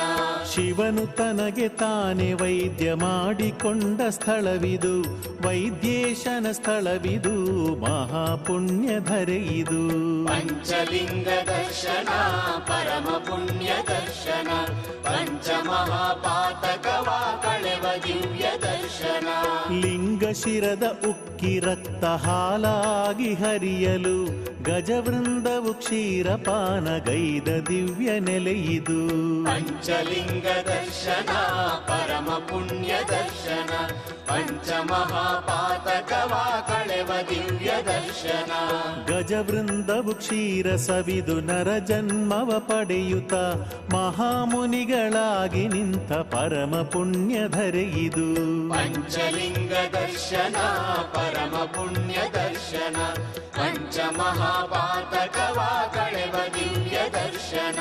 ಶಿವನು ತನಗೆ ತಾನೇ ವೈದ್ಯ ಮಾಡಿಕೊಂಡ ಸ್ಥಳವಿದು, ವೈದ್ಯೇಶನ ಸ್ಥಳವಿದು, ಮಹಾಪುಣ್ಯ ಧರೆಯಿದು. ಪಂಚಲಿಂಗ ದರ್ಶನ ಪರಮ ಪುಣ್ಯ ದರ್ಶನ ಪಂಚಮಹಾಪಾತಕವ ಕಳೆವ ದಿವ್ಯ ದರ್ಶನ. ಲಿಂಗ ಶಿರದ ಉಕ್ಕಿ ರಕ್ತ ಹಾಲಾಗಿ ಹರಿಯಲು ಗಜವೃಂದವು ಕ್ಷೀರಪಾನ ಗೈದ ದಿವ್ಯ ನೆಲೆಯಿದು. ಪಂಚಲಿಂಗ ದರ್ಶನ ಪರಮ ಪುಣ್ಯ ದರ್ಶನ ಪಂಚಮಹಾಪಾತಕವ ಕಳೆವ ದಿವ್ಯ ದರ್ಶನ. ಗಜವೃಂದವು ಕ್ಷೀರ ಸವಿದು ನರ ಜನ್ಮವ ಪಡೆಯುತ್ತ ಮಹಾಮುನಿಗಳಾಗಿ ನಿಂತ ಪರಮ ಪುಣ್ಯ ಧರೆಯಿದು. ಪಂಚಲಿಂಗ ದರ್ಶನ ಪರಮ ಪುಣ್ಯ ದರ್ಶನ ಪಂಚಮಹಾಪಾತಕವ ಕಳೆವ ದಿವ್ಯ ದರ್ಶನ.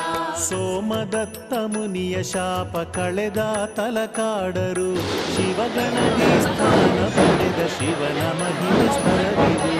ಸೋಮದತ್ತ ಮುನಿಯ ಶಾಪ ಕಳೆದ ತಲಕಾಡರು ಶಿವಗಣಗೆ ಸ್ಥಾನ ಪಡೆದ ಶಿವನ ಮಹಿಮೆ ಸ್ಥಳವಿದು.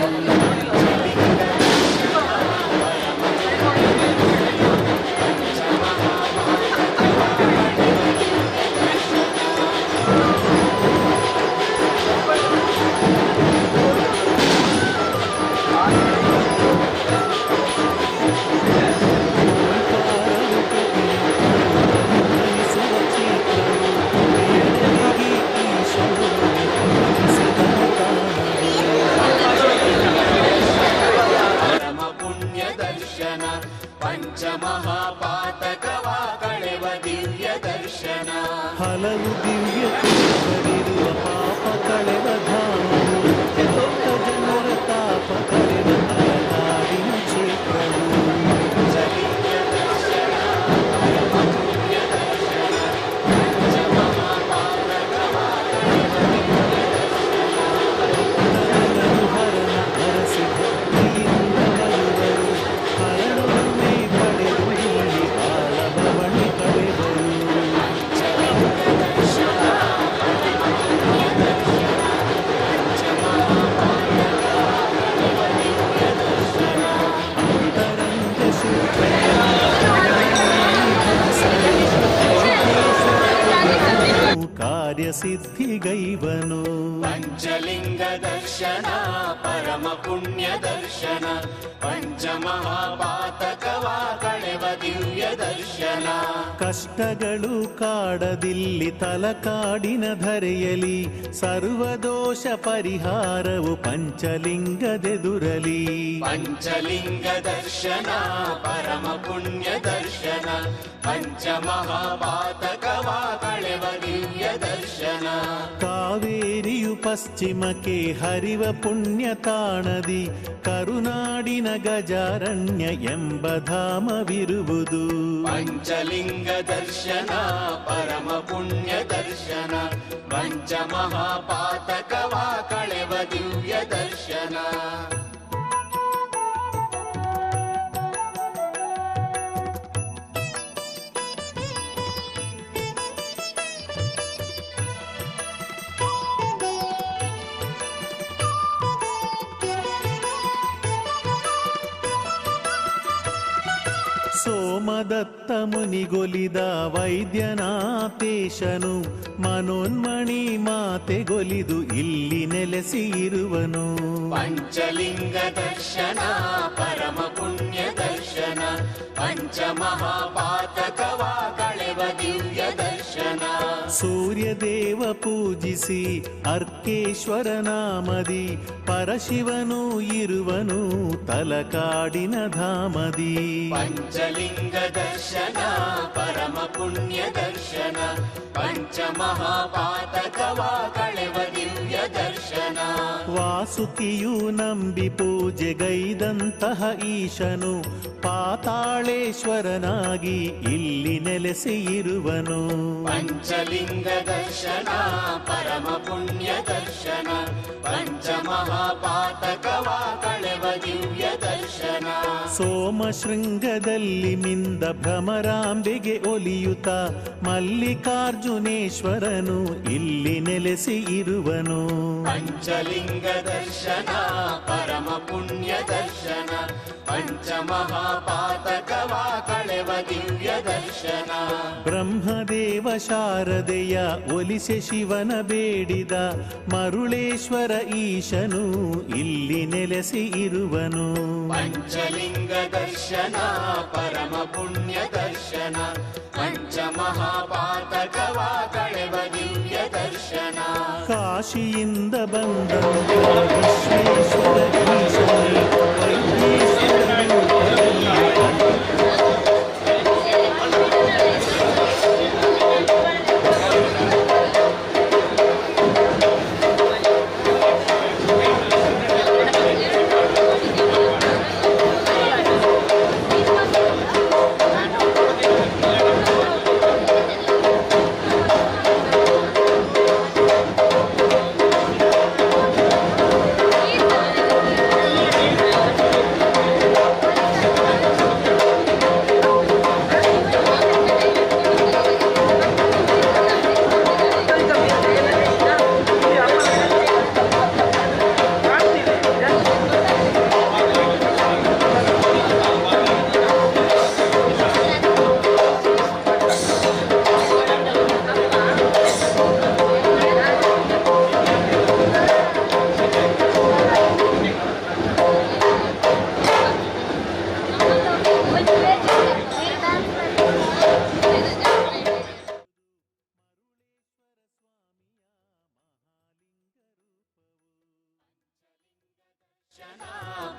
ಪಂಚಮಹಾಪಾತಕವ ಕಳೆವ ದಿವ್ಯ ದರ್ಶನ. ಹಲವು ದಿವ್ಯ ತೀರ್ಥವಿರುವ ಪಾಪ ಕಳೆವ ಧಾಮವು, ದೊಡ್ಡ ಜನರ ತಾಪ ಕಳೆವ ತಲಕಾಡಿನ ಕ್ಷೇತ್ರವು. ಪಂಚಲಿಂಗ ದರ್ಶನ ಪರಮ ಪುಣ್ಯ ದರ್ಶನ ಪಂಚಮಹಾಪಾತಕವ ಕಳೆವ ದಿವ್ಯ ದರ್ಶನ. ಹರನ ಹರಸಿ ಭಕ್ತಿಯಿಂದ ಬರುವರು, ಹರನುಮೆ ಪಡೆದು ಇಲ್ಲಿ ಬಾಳ ಬವಣೆ ಕಳೆದರು. ಪಂಚಲಿಂಗ ದರ್ಶನ ಪರಮ ಪುಣ್ಯ ದರ್ಶನ ಪಂಚಮಹಾಪಾತಕವ ಕಳೆವ ದಿವ್ಯ ದರ್ಶನ. ಅಂತರಂಗ ಶುದ್ಧ ಕಾರ್ಯಸಿದ್ಧಿಗೈವನು. ಪಂಚಲಿಂಗ ದರ್ಶನ ಪರಮ ಪುಣ್ಯ ದರ್ಶನ ಪಂಚಮಹಾಪಾತಕವ ಕಳೆವ ದಿವ್ಯ ದರ್ಶನ. ಕಷ್ಟಗಳು ಕಾಡದಿಲ್ಲಿ ತಲಕಾಡಿನ ಧರೆಯಲಿ, ಸರ್ವದೋಷ ಪರಿಹಾರವು ಪಂಚಲಿಂಗದೆದುರಲಿ. ಪಂಚಲಿಂಗ ದರ್ಶನ ಪರಮ ಪುಣ್ಯ ದರ್ಶನ ಪಂಚಮಹಾಪಾತಕವ ಕಳೆವ ದಿವ್ಯ ದರ್ಶನ. ಕಾವೇರಿಯು ಪಶ್ಚಿಮಕ್ಕೆ ಹರಿವ ಪುಣ್ಯ ತಾಣದಿ ಕರುನಾಡಿನ ಗಜಾರಣ್ಯ ಎಂಬ ಧಾಮವಿರುವುದು. ಪಂಚಲಿಂಗ ದರ್ಶನ ಪರಮ ಪುಣ್ಯ ದರ್ಶನ ಪಂಚಮಹಾಪಾತಕವ ಕಳೆವ ದಿವ್ಯ ದರ್ಶನ. ಸೋಮದತ್ತ ಮುನಿಗೊಲಿದ ವೈದ್ಯನಾಥೇಶನು ಮನೋನ್ಮಣಿ ಮಾತೆಗೊಲಿದು ಇಲ್ಲಿ ನೆಲೆಸಿರುವನು. ಪಂಚಲಿಂಗ ದರ್ಶನ ಪರಮ ಪುಣ್ಯ ದರ್ಶನ ಪಂಚಮಹಾಪಾತಕವ ಕಳೆವ ದಿವ್ಯ ದರ್ಶನ. ಸೂರ್ಯದೇವ ಪೂಜಿಸಿ ಅರ್ಕೇಶ್ವರ ನಾಮದಿ ಪರಶಿವನು ಇರುವನು ತಲಕಾಡಿನ ಧಾಮದಿ. ಪಂಚಲಿಂಗ ದರ್ಶನ ಪರಮ ಪುಣ್ಯ ದರ್ಶನ ಪಂಚಮಹಾಪಾತಕವ ಕಳೆವ ದಿವ್ಯ ದರ್ಶನ. ವಾಸುಕಿಯು ನಂಬಿ ಪೂಜೆಗೈದಂತಹ ಈಶನು ಪಾತಾಳೇಶ್ವರನಾಗಿ ಇಲ್ಲಿ ನೆಲೆಸಿ ಇರುವನು. ಪಂಚಲಿಂಗ ದರ್ಶನ ಪರಮ ಪುಣ್ಯ ದರ್ಶನ, ಪಂಚಮಹಾಪಾತಕವ ಕಳೆವ ದಿವ್ಯ ದರ್ಶನ. ಸೋಮಶೃಂಗದಲ್ಲಿ ಮಿಂದ ಭ್ರಮರಾಂಬೆಗೆ ಒಲಿಯುತ್ತ ಮಲ್ಲಿಕಾರ್ಜುನೇಶ್ವರನು ಇಲ್ಲಿ ನೆಲೆಸಿ ಇರುವನು. ಪಂಚಲಿಂಗ ದರ್ಶನ ಪರಮ ಪುಣ್ಯ ದರ್ಶನ, ಪಂಚಮಹಾಪಾತಕವ ಕಳೆವ ದಿವ್ಯ ದರ್ಶನ. ಬ್ರಹ್ಮದೇವ ಶಾರದೆಯ ಒಲಿಸೆ ಶಿವನ ಬೇಡಿದ ಮರುಳೇಶ್ವರ ಈಶನು ಇಲ್ಲಿ ನೆಲೆಸಿ ಇರುವನು. ಪಂಚಲಿಂಗ ದರ್ಶನ ಪರಮ ಪುಣ್ಯ ದರ್ಶನ, ಪಂಚಮಹಾಪಾತಕವ ಕಳೆವ ದಿವ್ಯ ದರ್ಶನ. ಕಾಶಿಯಿಂದ ಬಂದಂತ ವಿಶ್ವೇಶ್ವರ ಈಶನೇ ವೈದ್ಯೇಶ್ವರನು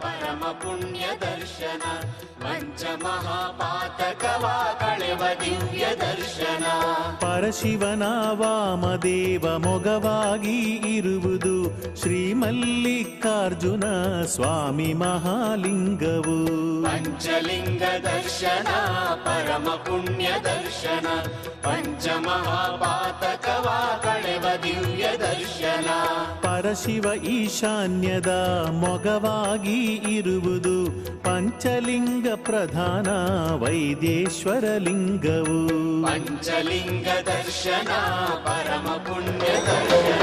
ಪರಮ ಪುಣ್ಯ ದರ್ಶನ, ಪಂಚಮಹಾಪಾತಕವ ಕಳೆವ ದಿವ್ಯ ದರ್ಶನ. ಪರಶಿವನ ವಾಮದೇವ ಮೊಗವಾಗಿ ಇರುವುದು ಶ್ರೀ ಮಲ್ಲಿಕಾರ್ಜುನ ಸ್ವಾಮಿ ಮಹಾಲಿಂಗವು. ಪಂಚಲಿಂಗ ದರ್ಶನ ಪರಮ ಪುಣ್ಯ ದರ್ಶನ, ಪಂಚಮಹಾಪಾತಕವ ಕಳೆವ ದಿವ್ಯ ದರ್ಶನ. ಪರಶಿವ ಈಶಾನ್ಯದ ಮೊಗವಾಗಿ ಇರುವುದು ಪಂಚಲಿಂಗ ಪ್ರಧಾನ ವೈದ್ಯೇಶ್ವರ ಲಿಂಗವು. ಪಂಚಲಿಂಗ ದರ್ಶನ ಪರಮ ಪುಣ್ಯ ದರ್ಶನ.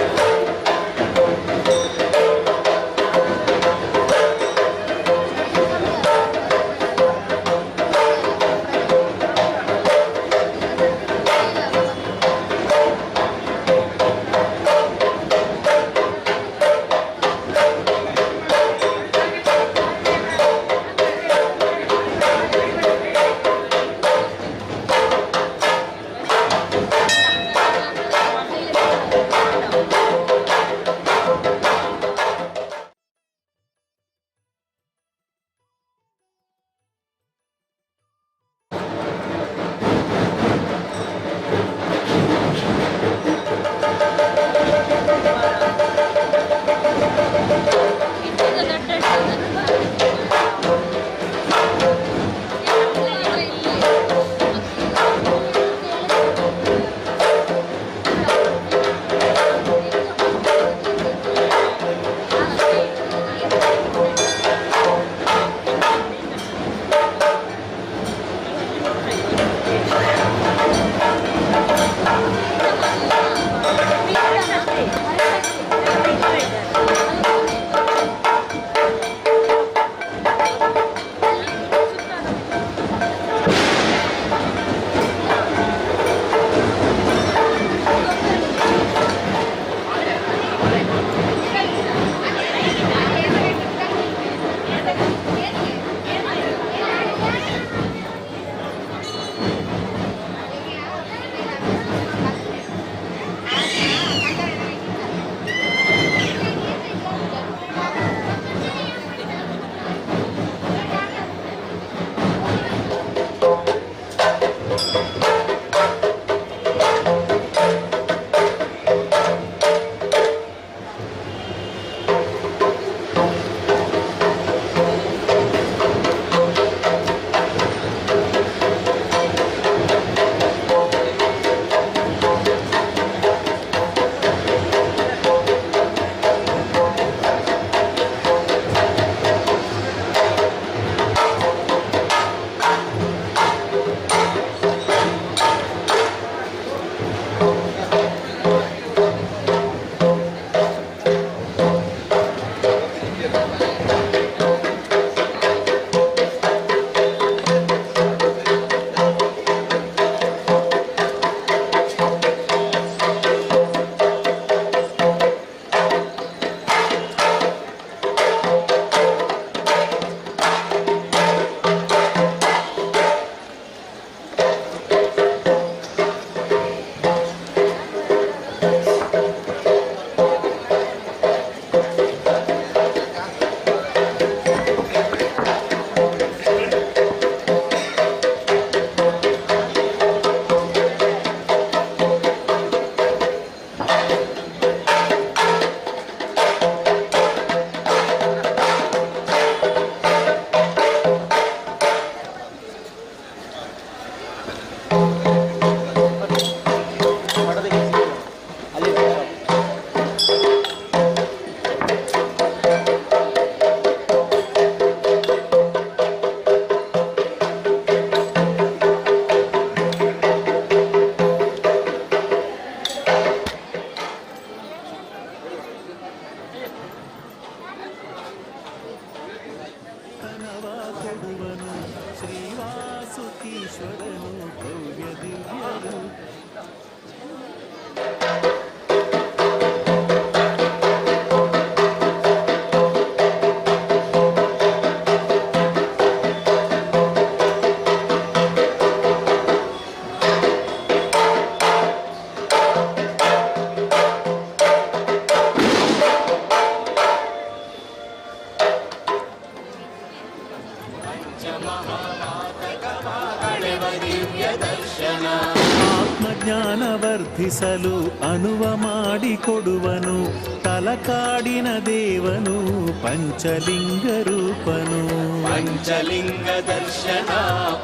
ಆತ್ಮಜ್ಞಾನ ವರ್ಧಿಸಲು ಅನುವ ಮಾಡಿಕೊಡುವನು ತಲಕಾಡಿನ ದೇವನು ಪಂಚಲಿಂಗ ರೂಪನು. ಪಂಚಲಿಂಗ ದರ್ಶನ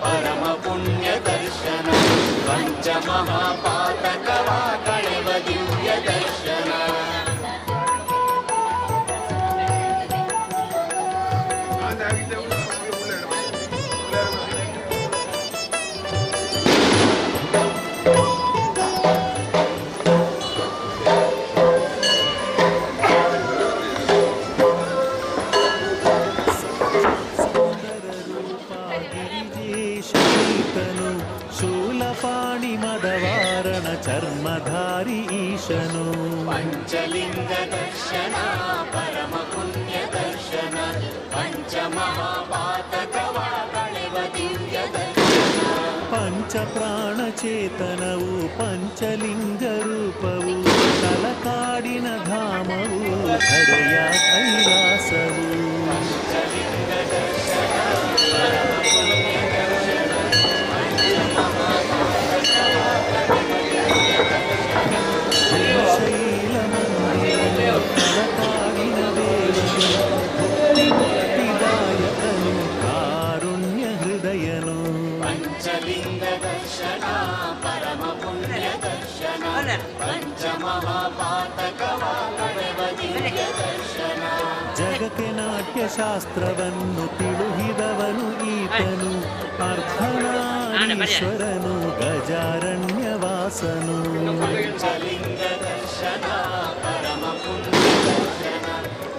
ಪರಮ ಪುಣ್ಯ ದರ್ಶನ ಪಂಚಮಹಾಪಾತಕವ ಕಳೆವ ದಿವ್ಯ ದರ್ಶನ. ಶೂಲಪಾಣಿ ಮದವಾರಣ ಚರ್ಮಧಾರಿ ಈಶನು. ಪಂಚಲಿಂಗ ದರ್ಶನ ಪರಮ ಪುಣ್ಯ ದರ್ಶನ ಪಂಚಮಹಾಪಾತಕವ ಕಳೆವ ದಿವ್ಯ ದರ್ಶನ. ಪಂಚ ಪ್ರಾಣ ಚೇತನವು ಪಂಚಲಿಂಗ ರೂಪವು ತಲಕಾಡಿನ ಧಾಮವು ಹರೆಯ ಕೈಲಾಸವು. ಪಂಚಲಿಂಗ ದರ್ಶನ ಪರಮ ಪುಣ್ಯ ದರ್ಶನ ಶೈಲ ಮಂದಿರ ತಲಕಾಡಿನ ದೇವನು ಮುಕ್ತಿದಾಯಕನು ಕಾರುಣ್ಯ ಹೃದಯನು. ಪಂಚಲಿಂಗ ದರ್ಶನ ಪರಮ ಪುಣ್ಯ ದರ್ಶನ ಪಂಚಮಹಾಪಾತಕವ ಕಳೆವ ದಿವ್ಯ ದರ್ಶನ. ಜಗಕ್ಕೆ ನಾಟ್ಯ ಶಾಸ್ತ್ರವನ್ನು ತಿಳುಹಿದವನು ಈತನು ಅರ್ಧನಾರೀಶ್ವರನು ಗಜಾರಣ್ಯವಾಸನು. ಪಂಚಲಿಂಗ ದರ್ಶನ ಪರಮ ಪುಣ್ಯ ದರ್ಶನ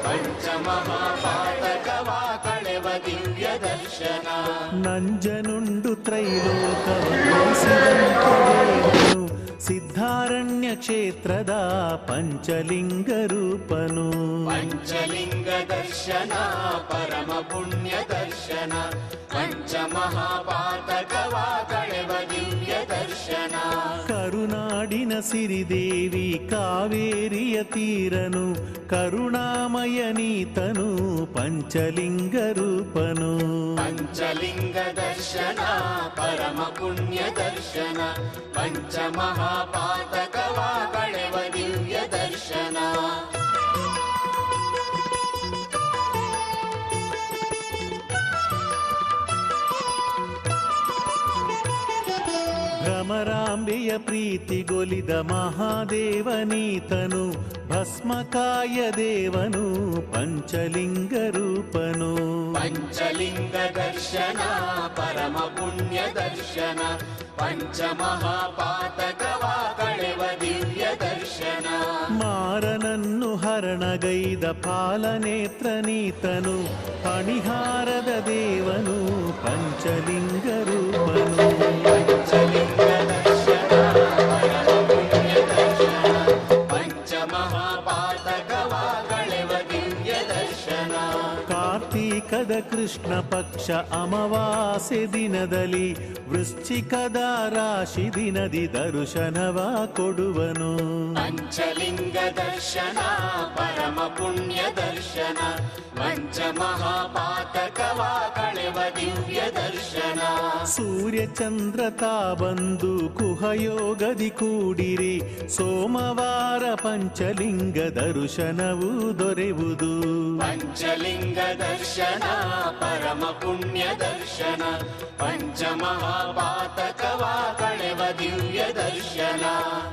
ಪಂಚಮಹಾಪಾತಕವ ಕಳೆವ ದಿವ್ಯ ದರ್ಶನ. ನಂಜನುಂಡು ತ್ರೈಲೋಕವನು ಸಿದ್ಧಾರಣ್ಯ ಕ್ಷೇತ್ರದ ಪಂಚಲಿಂಗ ರೂಪನು. ಪಂಚಲಿಂಗ ದರ್ಶನ ಪರಮ ಪುಣ್ಯ ದರ್ಶನ ಪಂಚಮಹಾಪಾತಕವ ಕಳೆವ ದಿವ್ಯ ದರ್ಶನ. ಕರುನಾಡಿನ ಸಿರಿದೇವಿ ಕಾವೇರಿಯ ತೀರನು ಕರುಣಾಮಯ ನೀತನು ಪಂಚಲಿಂಗ ರೂಪನು. ಪಂಚಲಿಂಗ ದರ್ಶನ ಪರಮ ಪುಣ್ಯ ದರ್ಶನ ಪಂಚಮಹಾಪಾತಕವ ಕಳೆವ ದಿವ್ಯ ದರ್ಶನ. ಭ್ರಮರಾಂಬೆಯ ಪ್ರೀತಿಗೊಲಿದ ಮಹಾದೇವನೀತನು ಭಸ್ಮಕಾಯ ದೇವನು ಪಂಚಲಿಂಗ ರೂಪನು. ಪಂಚಲಿಂಗ ದರ್ಶನ ಪರಮ ಪುಣ್ಯ ದರ್ಶನ ಪಂಚಮಹಾಪಾತಕವ ಕಳೆವ ದಿವ್ಯ ದರ್ಶನ. ಮಾರನನ್ನು ಹರಣಗೈದ ಪಾಲನೇತ್ರನೀತನು ಅಣಿಹಾರದ ದೇವನು ಪಂಚಲಿಂಗ ರೂಪನು. ಪಂಚಲಿಂಗ ದರ್ಶನ ಪರಮ ಪುಣ್ಯ ದರ್ಶನ ಪಂಚಮಹಾಪಾತಕವ ಕಳೆವ ದಿವ್ಯ ದರ್ಶನ. ಕಾರ್ತೀಕದ ಕೃಷ್ಣ ಪಕ್ಷ ಅಮಾವಾಸ್ಯೆ ದಿನದಲ್ಲಿ ವೃಶ್ಚಿಕದ ರಾಶಿ ದಿನದಿ ದರ್ಶನವ ಕೊಡುವನು. ಪಂಚಲಿಂಗ ದರ್ಶನ ಪರಮ ಪುಣ್ಯ ದರ್ಶನ ಪಂಚಮಹಾಪಾತಕವ ಕಳೆವ ದಿವ್ಯ ದರ್ಶನ. ಸೂರ್ಯಚಂದ್ರ ತಾ ಬಂದು ಕುಹಯೋಗದಿ ಕೂಡಿರಿ ಸೋಮವಾರ ಪಂಚಲಿಂಗ ದರ್ಶನವು ದೊರೆಯುವುದು. ಪಂಚಲಿಂಗ ದರ್ಶನ ಪರಮ ಪುಣ್ಯ ದರ್ಶನ ಪಂಚಮಹಾಪಾತಕವ ಕಳೆವ ದಿವ್ಯ ದರ್ಶನ.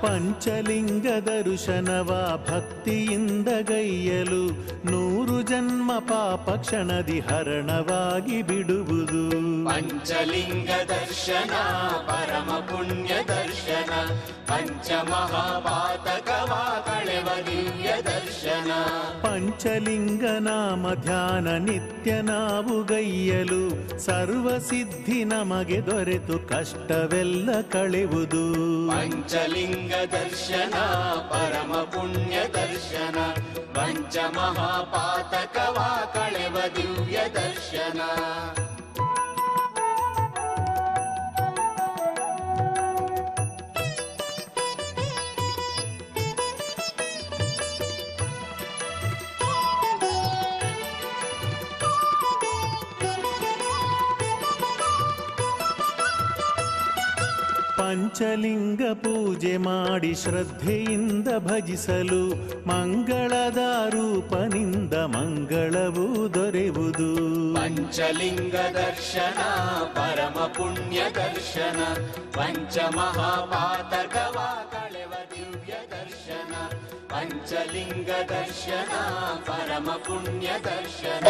ಪಂಚಲಿಂಗ ದರ್ಶನವ ಭಕ್ತಿಯಿಂದ ಗೈಯಲು 100 ಜನ್ಮ ಪಾಪ ಕ್ಷಣದಿ ಹರಣವಾಗಿ ಬಿಡುವುದು. ಪಂಚಲಿಂಗ ದರ್ಶನ ಪರಮ ಪುಣ್ಯ ದರ್ಶನ ಪಂಚಮಹಾಪಾತಕವ ಕಳೆವ ದಿವ್ಯ ದರ್ಶನ. ಪಂಚಲಿಂಗ ನಾಮ ಧ್ಯಾನ ನಿತ್ಯ ನಾವು ಗೈಯಲು ಸರ್ವಸಿದ್ಧಿ ನಮಗೆ ದೊರೆತು ಕಷ್ಟವೆಲ್ಲ ಕಳೆವುದು. ಪಂಚಲಿಂಗ ದರ್ಶನ ಪರಮ ಪುಣ್ಯ ದರ್ಶನ ಪಂಚಮಹಾಪಾತಕವ ಕಳೆವ ದಿವ್ಯ ದರ್ಶನ. ಪಂಚಲಿಂಗ ಪೂಜೆ ಮಾಡಿ ಶ್ರದ್ಧೆಯಿಂದ ಭಜಿಸಲು ಮಂಗಳದ ರೂಪನಿಂದ ಮಂಗಳವೂ ದೊರೆಯುವುದು. ಪಂಚಲಿಂಗ ದರ್ಶನ ಪರಮ ಪುಣ್ಯ ದರ್ಶನ, ಪಂಚಮಹಾಪಾತಕವ ಕಳೆವ ದಿವ್ಯ ದರ್ಶನ. ಪಂಚಲಿಂಗ ದರ್ಶನ ಪರಮ ಪುಣ್ಯ ದರ್ಶನ.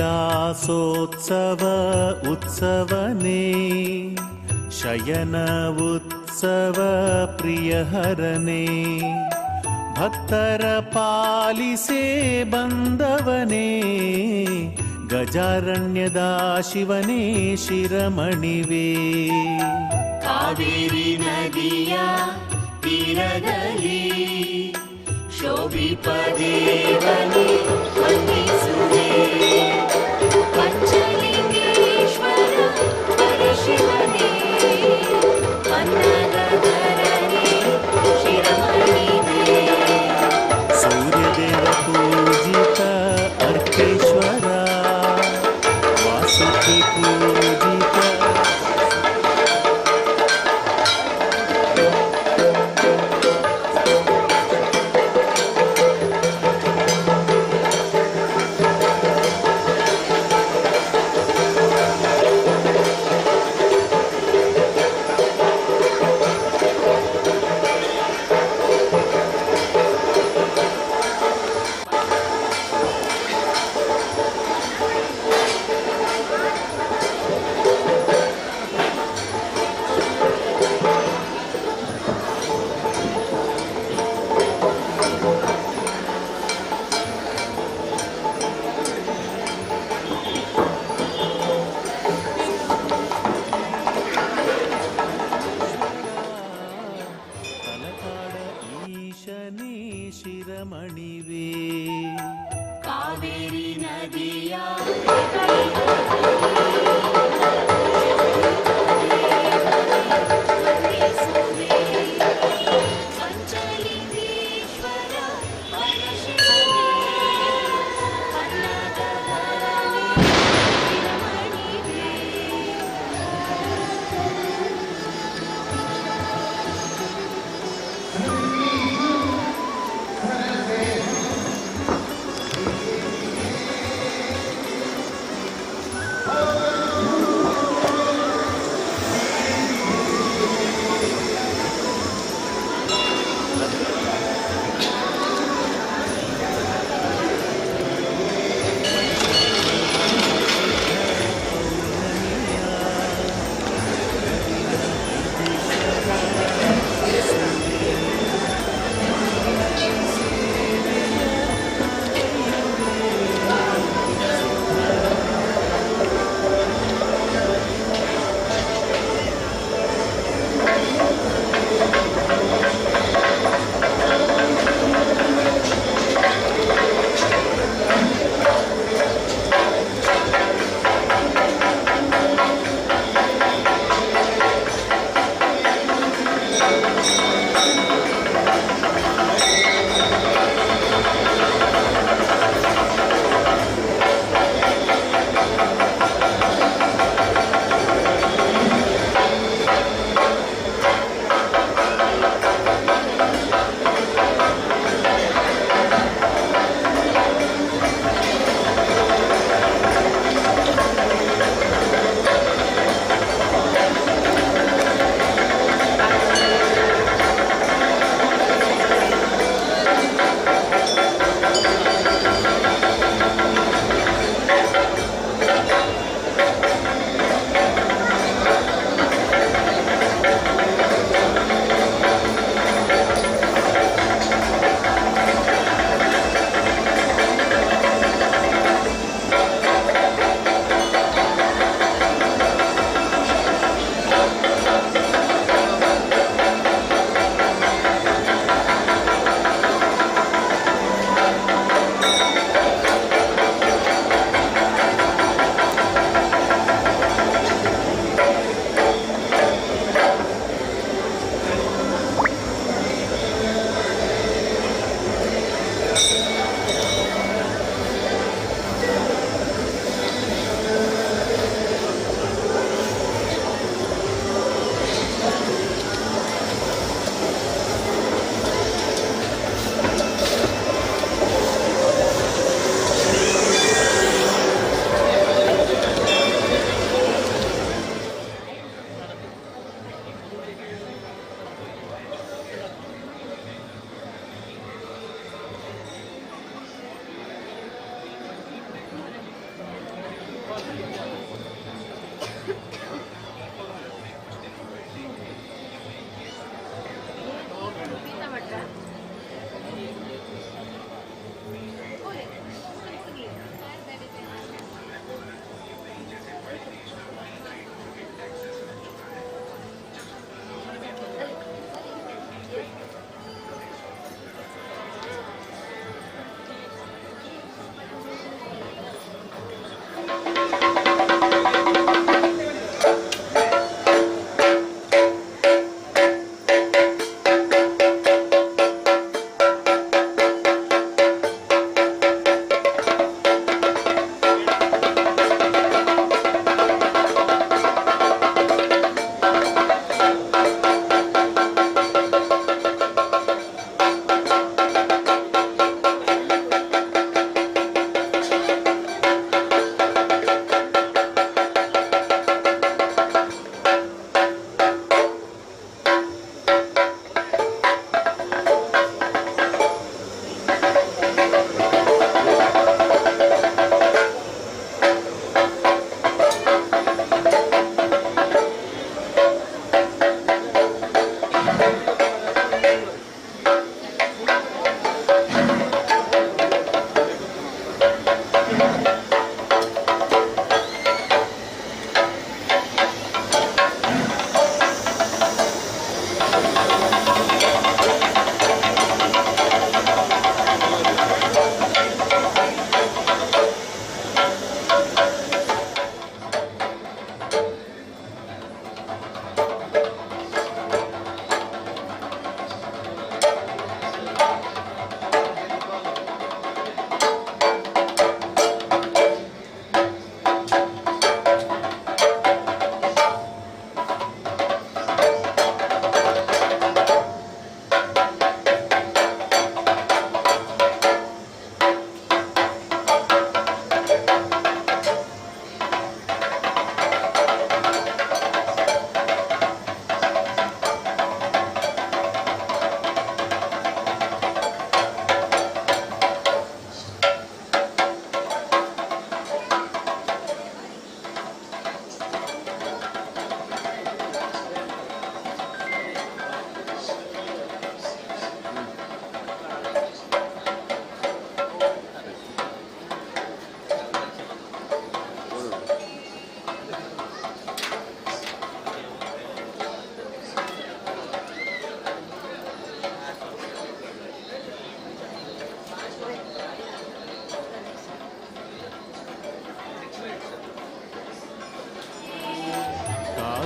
कैलासोत्सव उत्सवने शयन उत्सव प्रियहरने भक्तर पालिसे बंदवने गजारण्यदा शिवने शिरमणिवे कावेरी नदिया तीरदली शोभिपदेवने ವಂದಿಸುವೆ ಪಂಚಲಿಂಗೇಶ್ವರ ಪರಶಿವನೇ ಅನ್ನದ ಧರಣಿ ಶಿರಮಣಿ ನೀ ಶಿರಮಣಿವೆ. ಕಾವೇರಿ ನದಿಯ ಪಂಚಲಿಂಗೇಶ್ವರ ಪರಶಿವನೇ ಅನ್ನದ ಧರಣಿ ಶಿರಮಣಿವೆ.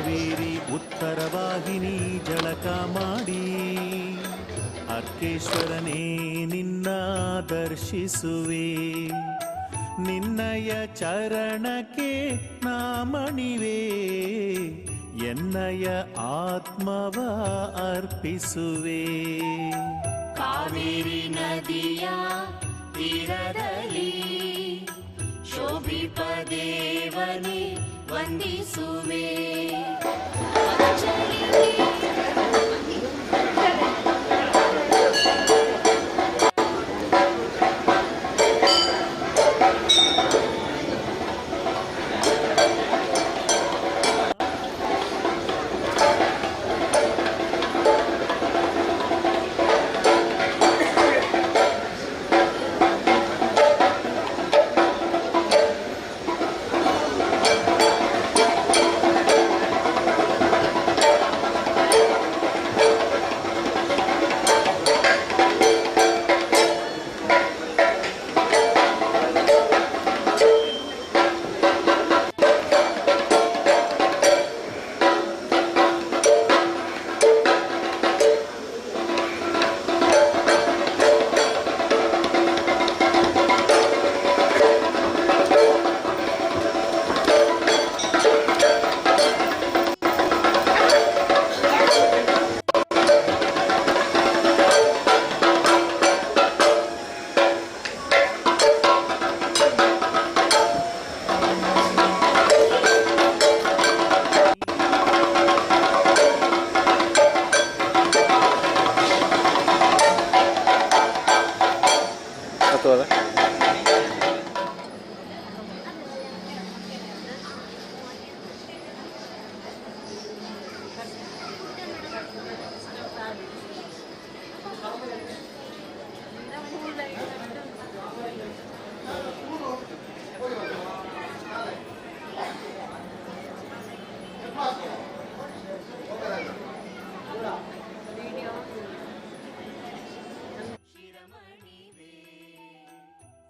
ಕಾವೇರಿ ಉತ್ತರ ವಾಹಿನಿ ಜಳಕ ಮಾಡಿ ಅರ್ಕೇಶ್ವರನೇ ನಿನ್ನ ದರ್ಶಿಸುವೆ. ನಿನ್ನಯ ಚರಣಕ್ಕೆ ನಾಮಣಿವೆ, ಎನ್ನಯ ಆತ್ಮವ ಅರ್ಪಿಸುವೆ. ಕಾವೇರಿ ನದಿಯ ತೀರದಲ್ಲಿ ಶೋಭಿಪ ದೇವನೇ ವಂದಿಸುವೆ.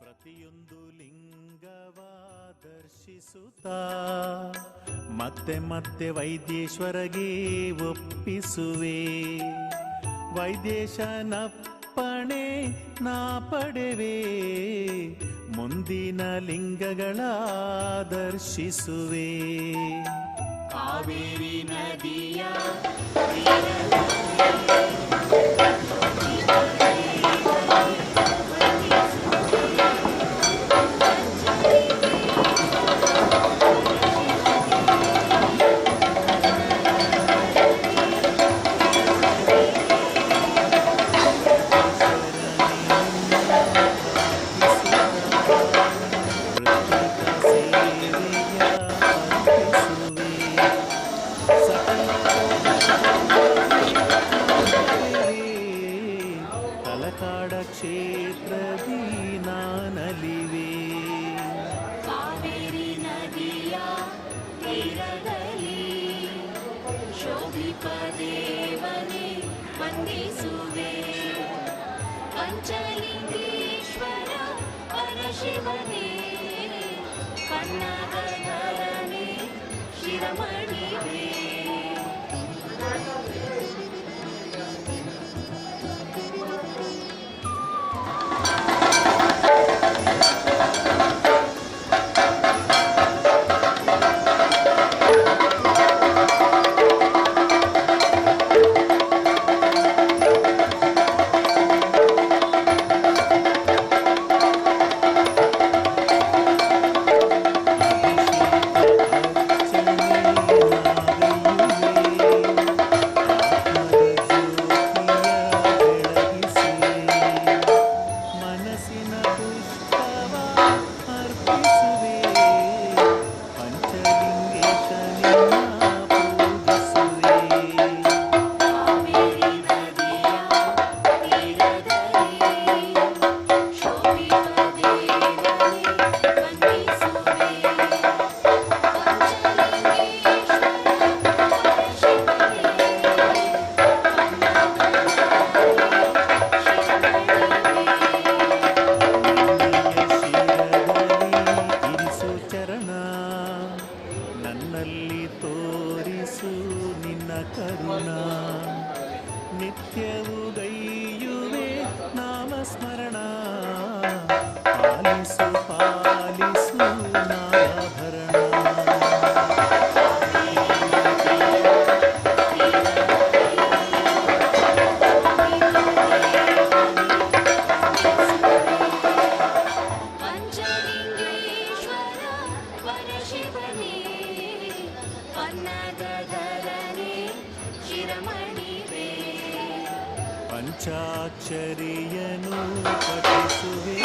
ಪ್ರತಿಯೊಂದು ಲಿಂಗವ ದರ್ಶಿಸುತ್ತಾ ಮತ್ತೆ ಮತ್ತೆ ವೈದ್ಯೇಶ್ವರಗೆ ಒಪ್ಪಿಸುವೆ. ವೈದ್ಯೇಶನಪ್ಪಣೆ ನಾ ಪಡೆವೆ, ಮುಂದಿನ ಲಿಂಗಗಳ ದರ್ಶಿಸುವೆ. ಕಾವೇರಿ ನದಿಯ ತಲಕಾಡ ಕ್ಷೇತ್ರದಿ ನಾನಲಿವೆ. ಕಾವೇರಿ ನದಿಯ ತೀರದಲ್ಲಿ ಶೋಭಿಪ ದೇವನೇ ವಂದಿಸುವೆ. ಪಂಚಲಿಂಗೇಶ್ವರ ಪರಶಿವನೇ ಕನ್ನಡಧರನೇ ಶಿರಮಣಿವೆ. ಪಠಿಸುವೆ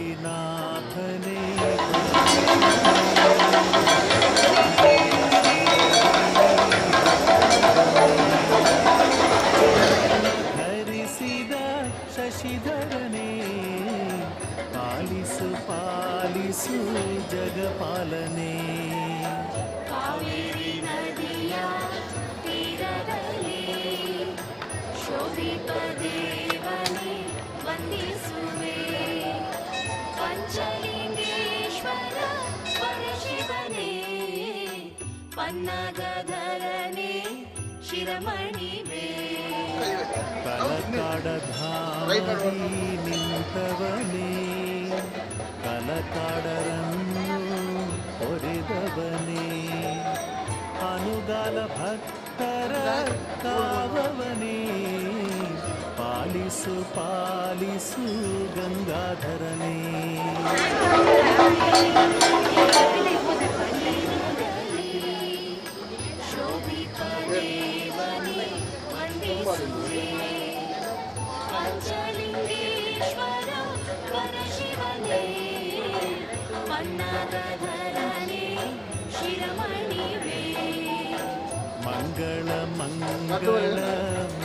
ಪಾರ್ವತಿನಾಥನೇ ಧರಿಸಿದ ಶಶಿಧರನೇ ಪಾಲಿಸು ಪಾಲಿಸು ಜಗಪಾಲನೆ ಕಾವೇರಿ ನದಿಯ ತೀರದಲ್ಲಿ ಶೋಭಿತ ದೇವನೇ ವಂದಿಸುವೆ ಪಂಚಲಿಂಗೇಶ್ವರ ಪರಶಿವನೇ ಪನ್ನಗಧರನೇ ಶಿರಮಣಿವೇ ಕಲಕಾಡಧಾಮಿ ನಿಂತವನೇ ಕಲಕಾಡರನ್ನು ಹೊರೆದವನೇ ಅನುಗಾಲ ಭಕ್ತರ ಕಾವವನೇ ಪಾಲಿಸು ಪಾಲಿಸು ಗಂಗಾಧರನೇ ಶೋಭಿತ ದೇವನೇ ವಂದಿಸುವೆ ಪಂಚಲಿಂಗೇಶ್ವರ ಪರಶಿವನೇ ಪನ್ನಗಧರನೇ ಶಿರಮಣಿವೇ ಮಂಗಳ ಮಂಗಳ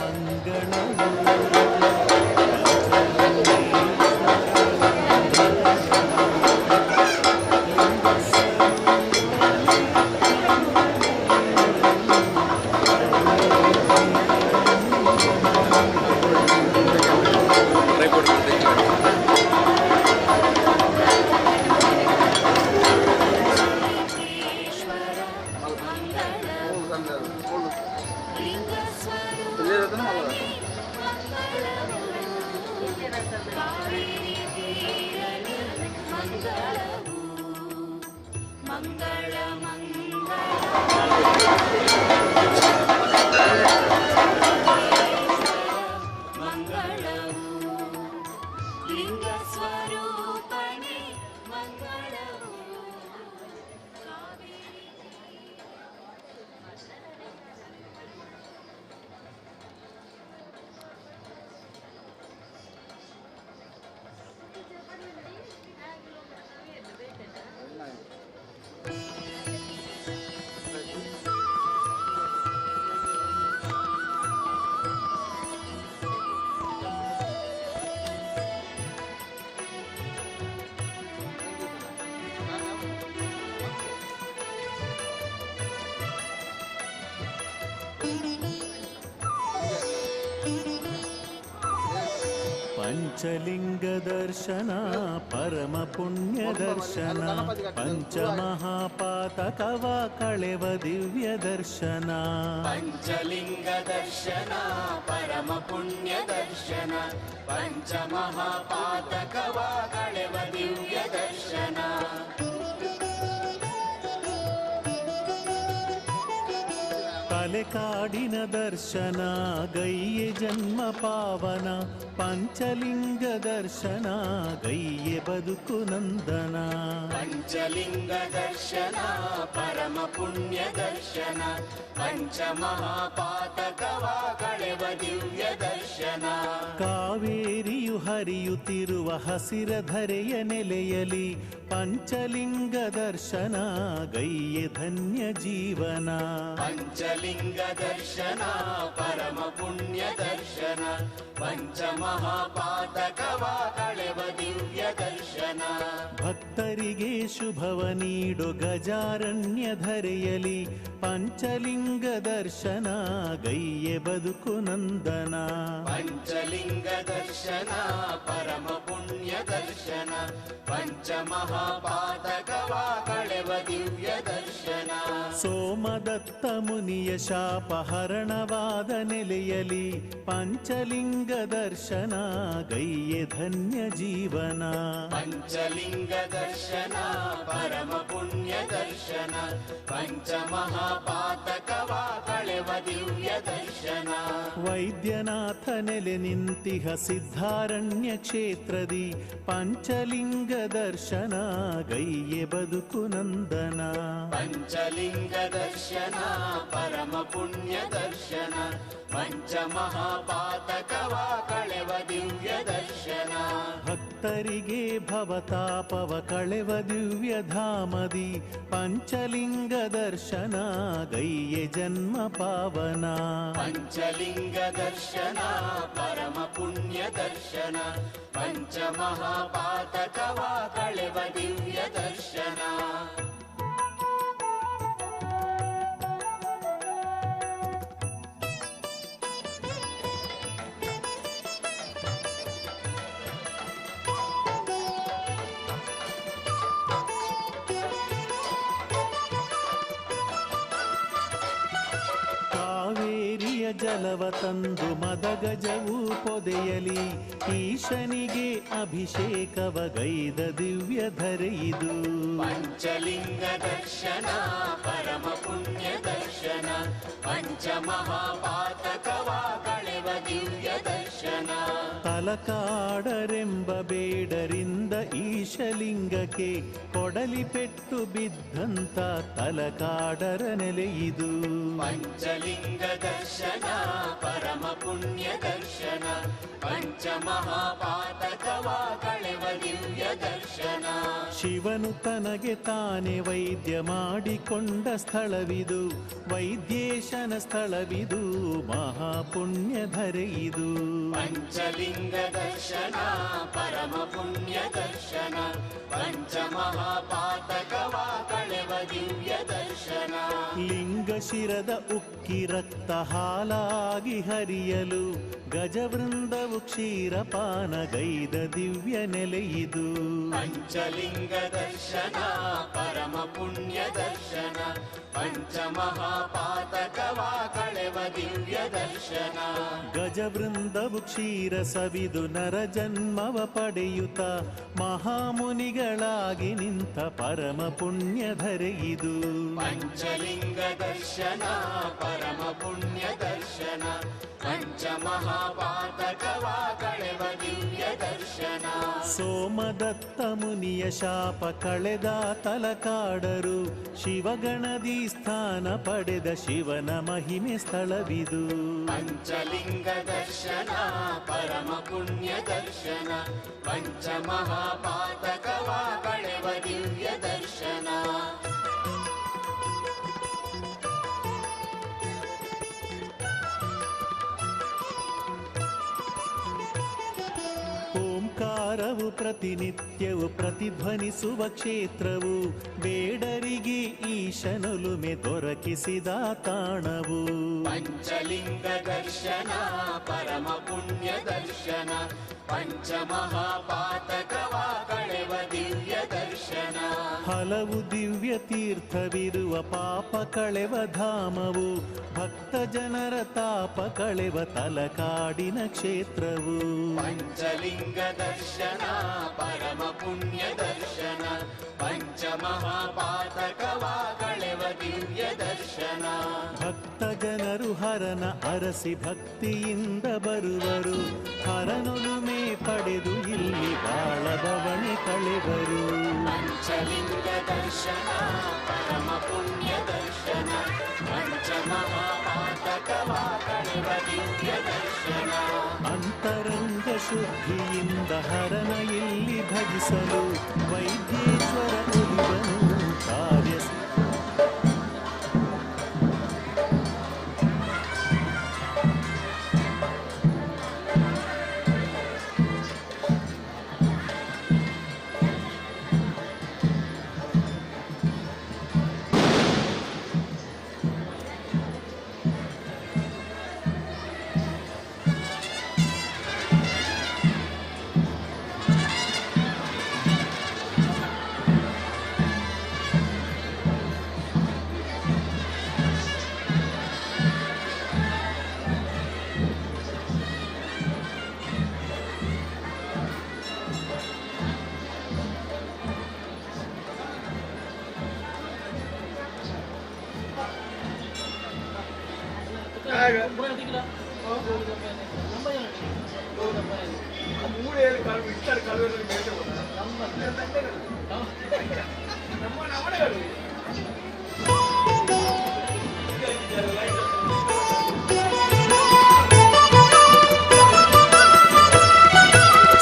ಮಂಗಳ ಮಂಗಳ ಮಂಗಳವು ಲಿಂಗ ಸ್ವರೂಪಣೆ ಮಂಗಳವು ಪಂಚಲಿಂಗ ದರ್ಶನ ಪರಮ ಪುಣ್ಯ ದರ್ಶನ ಪಂಚಮಹಾಪಾತಕವ ಕಳೆವ ದಿವ್ಯ ದರ್ಶನ ಪಂಚಲಿಂಗ ದರ್ಶನ ಪರಮ ಪುಣ್ಯ ದರ್ಶನ ಪಂಚಮಹಾಪಾತಕವ ಕಳೆವ ದಿವ್ಯ ದರ್ಶನ ತಲೆಕಾಡಿನ ದರ್ಶನ ಗೈಯೆ ಜನ್ಮ ಪಾವನ ಪಂಚಲಿಂಗ ದರ್ಶನ ಗೈಯೆ ಬದುಕು ನಂದನ ಪಂಚಲಿಂಗ ದರ್ಶನ ಪರಮ ಪುಣ್ಯ ದರ್ಶನ ಪಂಚಮಹಾಪಾತಕವ ಕಳೆವ ದಿವ್ಯ ದರ್ಶನ ದರ್ಶನ ಕಾವೇರಿಯು ಹರಿಯುತ್ತಿರುವ ಹಸಿರಧರೆಯ ನೆಲೆಯಲಿ ಪಂಚಲಿಂಗ ದರ್ಶನ ಗೈಯೆ ಧನ್ಯ ಜೀವನ ಪಂಚಲಿಂಗ ದರ್ಶನ ಪರಮ ಪುಣ್ಯ ದರ್ಶನ ಪಂಚಮಹಾಪಾತಕವ ಕಳೆವ ದಿವ್ಯ ದರ್ಶನ ಭಕ್ತರಿಗೆ ಶುಭವ ನೀಡು ಗಜಾರಣ್ಯ ಧರೆಯಲಿ ಪಂಚಲಿಂಗ ದರ್ಶನ ಗೈಯೆ ಬದುಕು ನಂದನ ಪಂಚಲಿಂಗ ದರ್ಶನ ಪರಮ ಪುಣ್ಯ ದರ್ಶನ ಪಂಚಮಹಾಪಾತಕವ ಕಳೆವ ದಿವ್ಯ ದರ್ಶನ ಸೋಮದತ್ತ ಮುನಿಯ ಶಾಪಹರಣವಾದ ನೆಲೆಯಲಿ ಪಂಚಲಿಂಗ ದರ್ಶನ ಗೈಯೆ ಧನ್ಯ ಜೀವನ ಪಂಚಲಿಂಗ ದರ್ಶನ ಪರಮ ಪುಣ್ಯ ದರ್ಶನ ಪಂಚಮಹಾಪಾತಕವ ಕಳೆವ ದಿವ್ಯ ದರ್ಶನ ವೈದ್ಯನಾಥ ನೆಲೆ ನಿಂತಿಹ ಸಿದ್ಧಾರಣ್ಯ ಕ್ಷೇತ್ರದಿ ಪಂಚಲಿಂಗ ದರ್ಶನ ಗೈಯೆ ಬದುಕು ನಂದನ ಪಂಚಲಿಂಗ ದರ್ಶನ ಪರಮ ಪುಣ್ಯ ದರ್ಶನ ಪಂಚಮಹಾಪಾತಕವ ಕಳೆವ ದಿವ್ಯ ದರ್ಶನ ಭಕ್ತರಿಗೆ ಭವತಾಪವ ಕಳೆವ ದಿವ್ಯ ಧಾಮದಿ ಪಂಚಲಿಂಗ ದರ್ಶನ ಗೈಯೆ ಜನ್ಮ ಪಾವನ ಪಂಚಲಿಂಗ ದರ್ಶನ ಪರಮ ಪುಣ್ಯ ದರ್ಶನ ಪಂಚಮಹಾಪಾತಕವ ಕಳೆವ ದಿವ್ಯ ದರ್ಶನ ಕಾವೇರಿಯ ಜಲವ ತಂದು ಮದಗಜವು ಪೊದೆಯಲಿ ಈಶನಿಗೆ ಅಭಿಷೇಕವ ಗೈದ ದಿವ್ಯ ಧರೆಯಿದು ಪಂಚಲಿಂಗ ದರ್ಶನ ಪರಮ ಪುಣ್ಯ ದರ್ಶನ ಪಂಚಮಹಾಪಾತಕವ ಕಳೆವ ದಿವ್ಯ ದರ್ಶನ ತಲಕಾಡರೆಂಬ ಬೇಡರಿಂದ ಈಶಲಿಂಗಕ್ಕೆ ಕೊಡಲಿ ಪೆಟ್ಟು ಬಿದ್ದಂತ ತಲಕಾಡರ ನೆಲೆಯಿದು ಪಂಚಲಿಂಗ ದರ್ಶನ ಪರಮ ಪುಣ್ಯ ದರ್ಶನ ಪಂಚಮಹಾಪಾತಕವ ಕಳೆವ ದಿವ್ಯ ದರ್ಶನ ಶಿವನು ತನಗೆ ತಾನೇ ವೈದ್ಯ ಮಾಡಿಕೊಂಡ ಸ್ಥಳವಿದು ವೈದ್ಯೇಶನ ಸ್ಥಳವಿದು ಮಹಾಪುಣ್ಯ ಧರೆಯಿದು ಪಂಚಲಿಂಗ ದರ್ಶನ ಪರಮ ಪುಣ್ಯ ದರ್ಶನ ಪಂಚಮಹಾಪಾತಕವ ಕಳೆವ ದಿವ್ಯ ದರ್ಶನ ಲಿಂಗ ಶಿರದ ಉಕ್ಕಿ ರಕ್ತ ಹಾಲಾಗಿ ಹರಿಯಲು ಗಜವೃಂದವು ಕ್ಷೀರಪಾನ ಗೈದ ದಿವ್ಯ ನೆಲೆಯಿದು ಪಂಚಲಿಂಗ ದರ್ಶನ ಪರಮ ಪುಣ್ಯ ದರ್ಶನ ಪಂಚಮಹಾಪಾತಕವ ಕಳೆವ ದಿವ್ಯ ದರ್ಶನ ಗಜವೃಂದವು ಕ್ಷೀರ ಸವಿದು ನರ ಜನ್ಮವ ಪಡೆಯುತ್ತ ಮಹಾಮುನಿಗಳಾಗಿ ನಿಂತ ಪರಮ ಪುಣ್ಯ ಧರೆಯಿದು ಪಂಚಲಿಂಗ ದರ್ಶನ ಪರಮ ಪುಣ್ಯ ದರ್ಶನ ಪಂಚಮಹಾಪಾತಕವ ಕಳೆವ ದಿವ್ಯ ದರ್ಶನ ಸೋಮದತ್ತ ಮುನಿಯ ಶಾಪ ಕಳೆದ ತಲಕಾಡರು ಶಿವಗಣದಿ ಸ್ಥಾನ ಪಡೆದ ಶಿವನ ಮಹಿಮೆ ಸ್ಥಳವಿದು ಪಂಚಲಿಂಗ ದರ್ಶನ ಪರಮ ಪುಣ್ಯ ದರ್ಶನ ಪಂಚಮಹಾಪಾತಕವ ಕಳೆವ ದಿವ್ಯ ದರ್ಶನ ಓಂಕಾರವು ಪ್ರತಿನಿತ್ಯವು ಪ್ರತಿಧ್ವನಿಸುವ ಕ್ಷೇತ್ರವು ಬೇಡರಿಗೆ ಈಶನೊಲುಮೆ ದೊರಕಿಸಿದ ತಾಣವು ಪಂಚಲಿಂಗ ದರ್ಶನ ಪರಮ ಪುಣ್ಯ ದರ್ಶನ ಪಂಚಮಹಾಪಾತಕವ ಕಳೆವ ದಿವ್ಯ ದರ್ಶನ ಹಲವು ದಿವ್ಯ ತೀರ್ಥವಿರುವ ಪಾಪ ಕಳೆವ ಧಾಮವು ಭಕ್ತ ಜನರ ತಾಪ ಕಳೆವ ತಲಕಾಡಿನ ಕ್ಷೇತ್ರವು ಪಂಚಲಿಂಗ ದರ್ಶನ ಪರಮ ಪುಣ್ಯ ದರ್ಶನ ಪಂಚಮಹಾಪಾತಕವ ಕಳೆವ ದಿವ್ಯ ದರ್ಶನ ಭಕ್ತ ಜನರು ಹರನ ಅರಸಿ ಭಕ್ತಿಯಿಂದ ಬರುವರು ಹರನೊಲುಮೆ ಪಡೆದು ಇಲ್ಲಿ ಬಾಳ ಬವಣೆ ಕಳೆವರು ಪಂಚಲಿಂಗ ದರ್ಶನ ಪರಮ ಪುಣ್ಯ ದರ್ಶನ ಪಂಚಮಹಾಪಾತಕವ ಕಳೆವ ದಿವ್ಯ ದರ್ಶನ ಅಂತರಂಗ ಶುದ್ಧಿಯಿಂದ ಹರನ ಇಲ್ಲಿ ಭಜಿಸಲು ವೈದ್ಯೇಶ್ವರ ಒಲಿವನು ಕಾರ್ಯ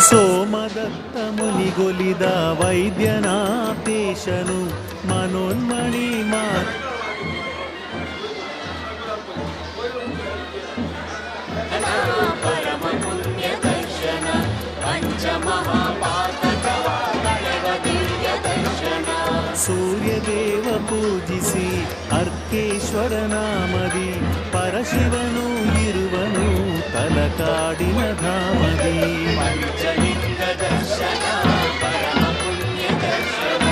ಸೋಮದತ್ತ ಮುನಿಗೊಲಿದ ವೈದ್ಯನ ಪೇಶನು ಮನೋನ್ಮಣಿ ಪರಮ ಪುಣ್ಯ ದರ್ಶನ ಪಂಚಮಹಾಪಾತಕವ ಕಳೆವ ದಿವ್ಯ ದರ್ಶನ ಸೂರ್ಯದೇವ ಪೂಜಿಸಿ ಅರ್ಕೇಶ್ವರ ನಾಮದಿ ಪರಶಿವನು ಇರುವನು ತಲಕಾಡಿನ ಧಾಮದಿ ಪಂಚಲಿಂಗ ದರ್ಶನ ಪರಮ ಪುಣ್ಯ ದರ್ಶನ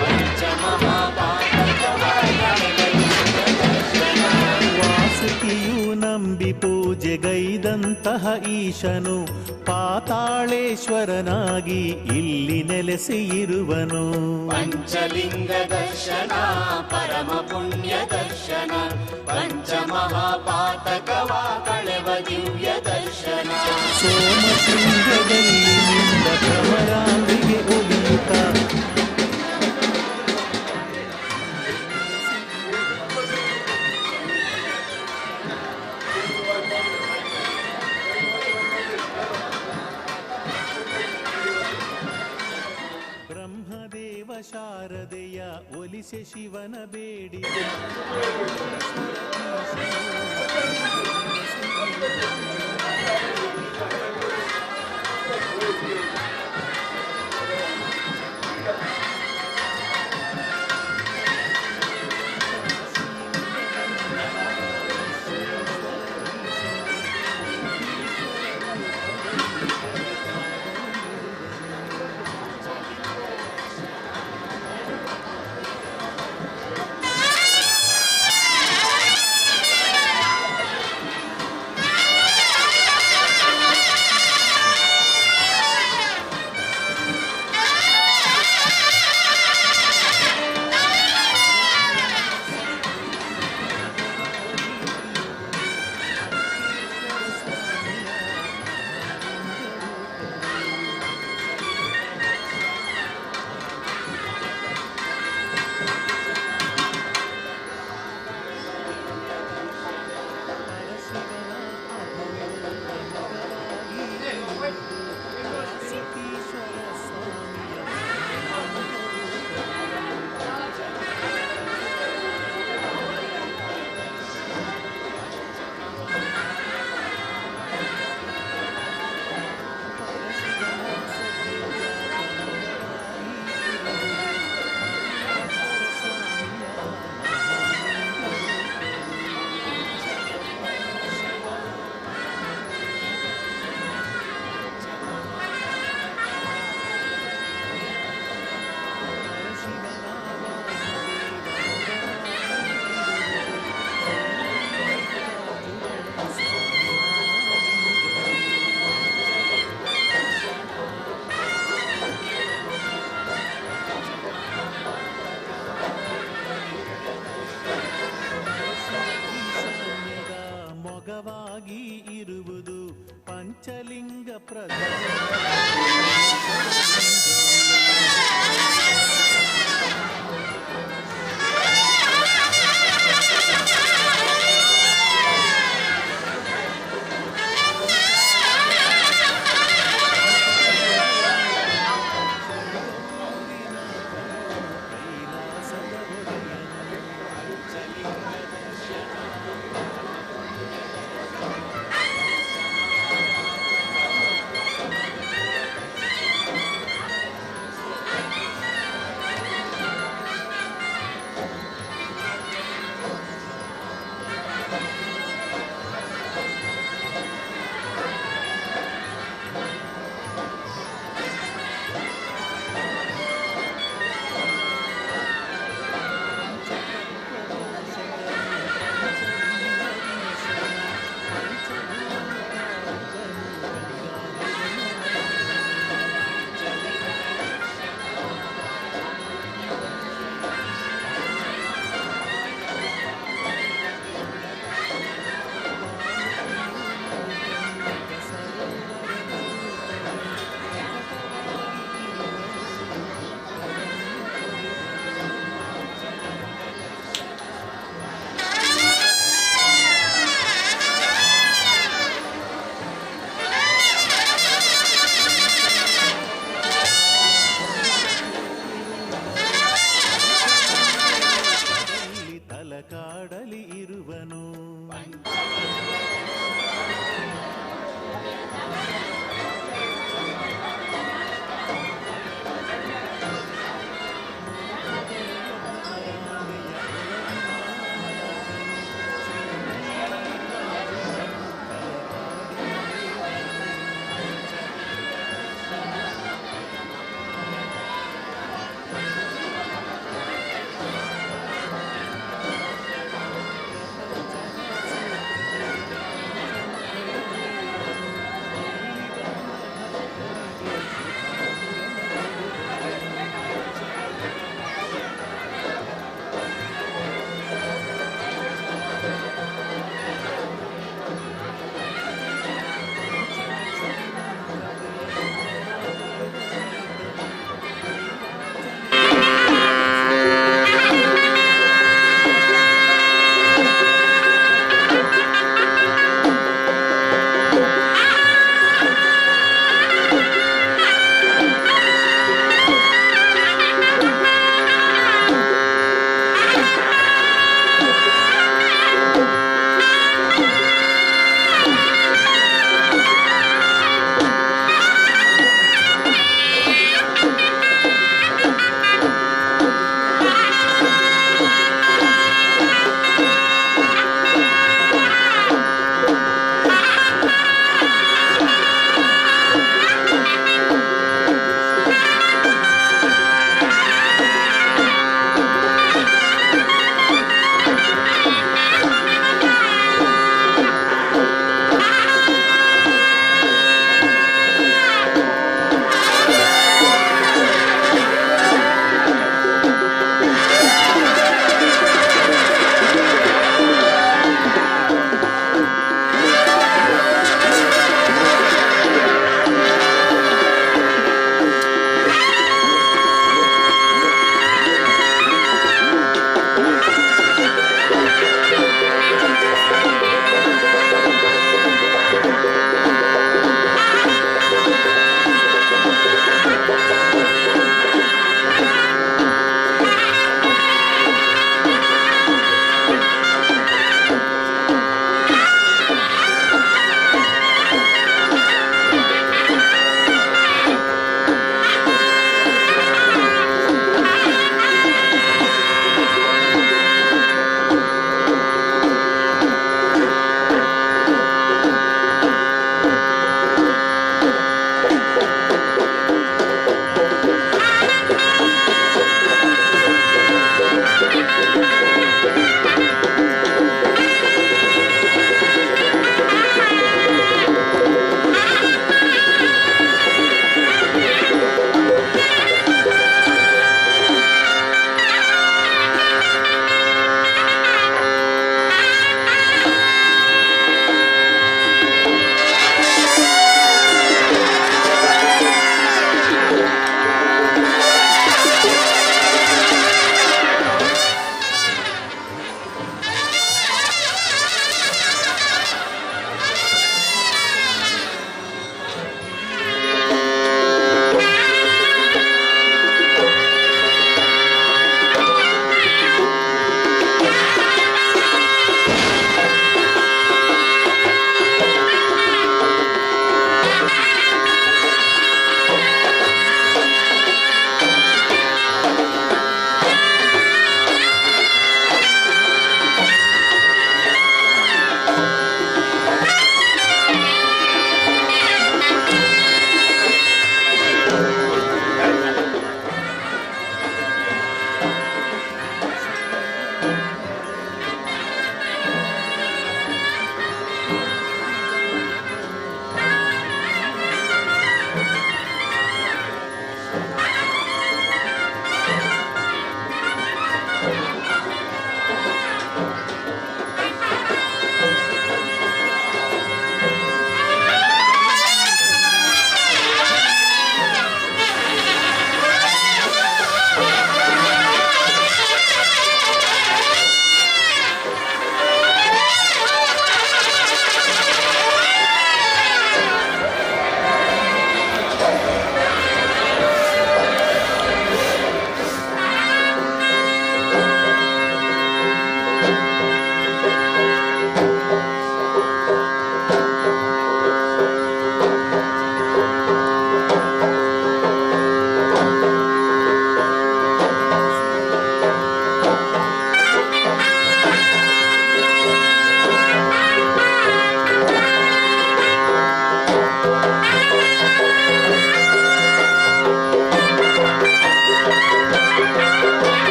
ಪಂಚಮಹಾಪಾತಕವ ಕಳೆವ ದಿವ್ಯ ದರ್ಶನ ವಾಸುಕಿಯು ನಂಬಿ ಪೂಜೆಗೈದಂತಹ ಈಶನು ಪಾತಾಳೇಶ್ವರನಾಗಿ ಇಲ್ಲಿ ನೆಲೆಸಿ ಇರುವನು ಪಂಚಲಿಂಗ ದರ್ಶನ ಪರಮ ಪುಣ್ಯ ದರ್ಶನ ಪಂಚಮಹಾಪಾತಕವ ಕಳೆವ ದಿವ್ಯ ದರ್ಶನ ಸೋಮಶೃಂಗದಲ್ಲಿ ನಿಂದ ಭ್ರಮರಾಂಬಿಗೆ ಒಲಿಯುತ್ತ ಬ್ರಹ್ಮದೇವ ಶಾರದೆಯ ಒಲಿಸೆ ಶಿವನ ಬೇಡಿ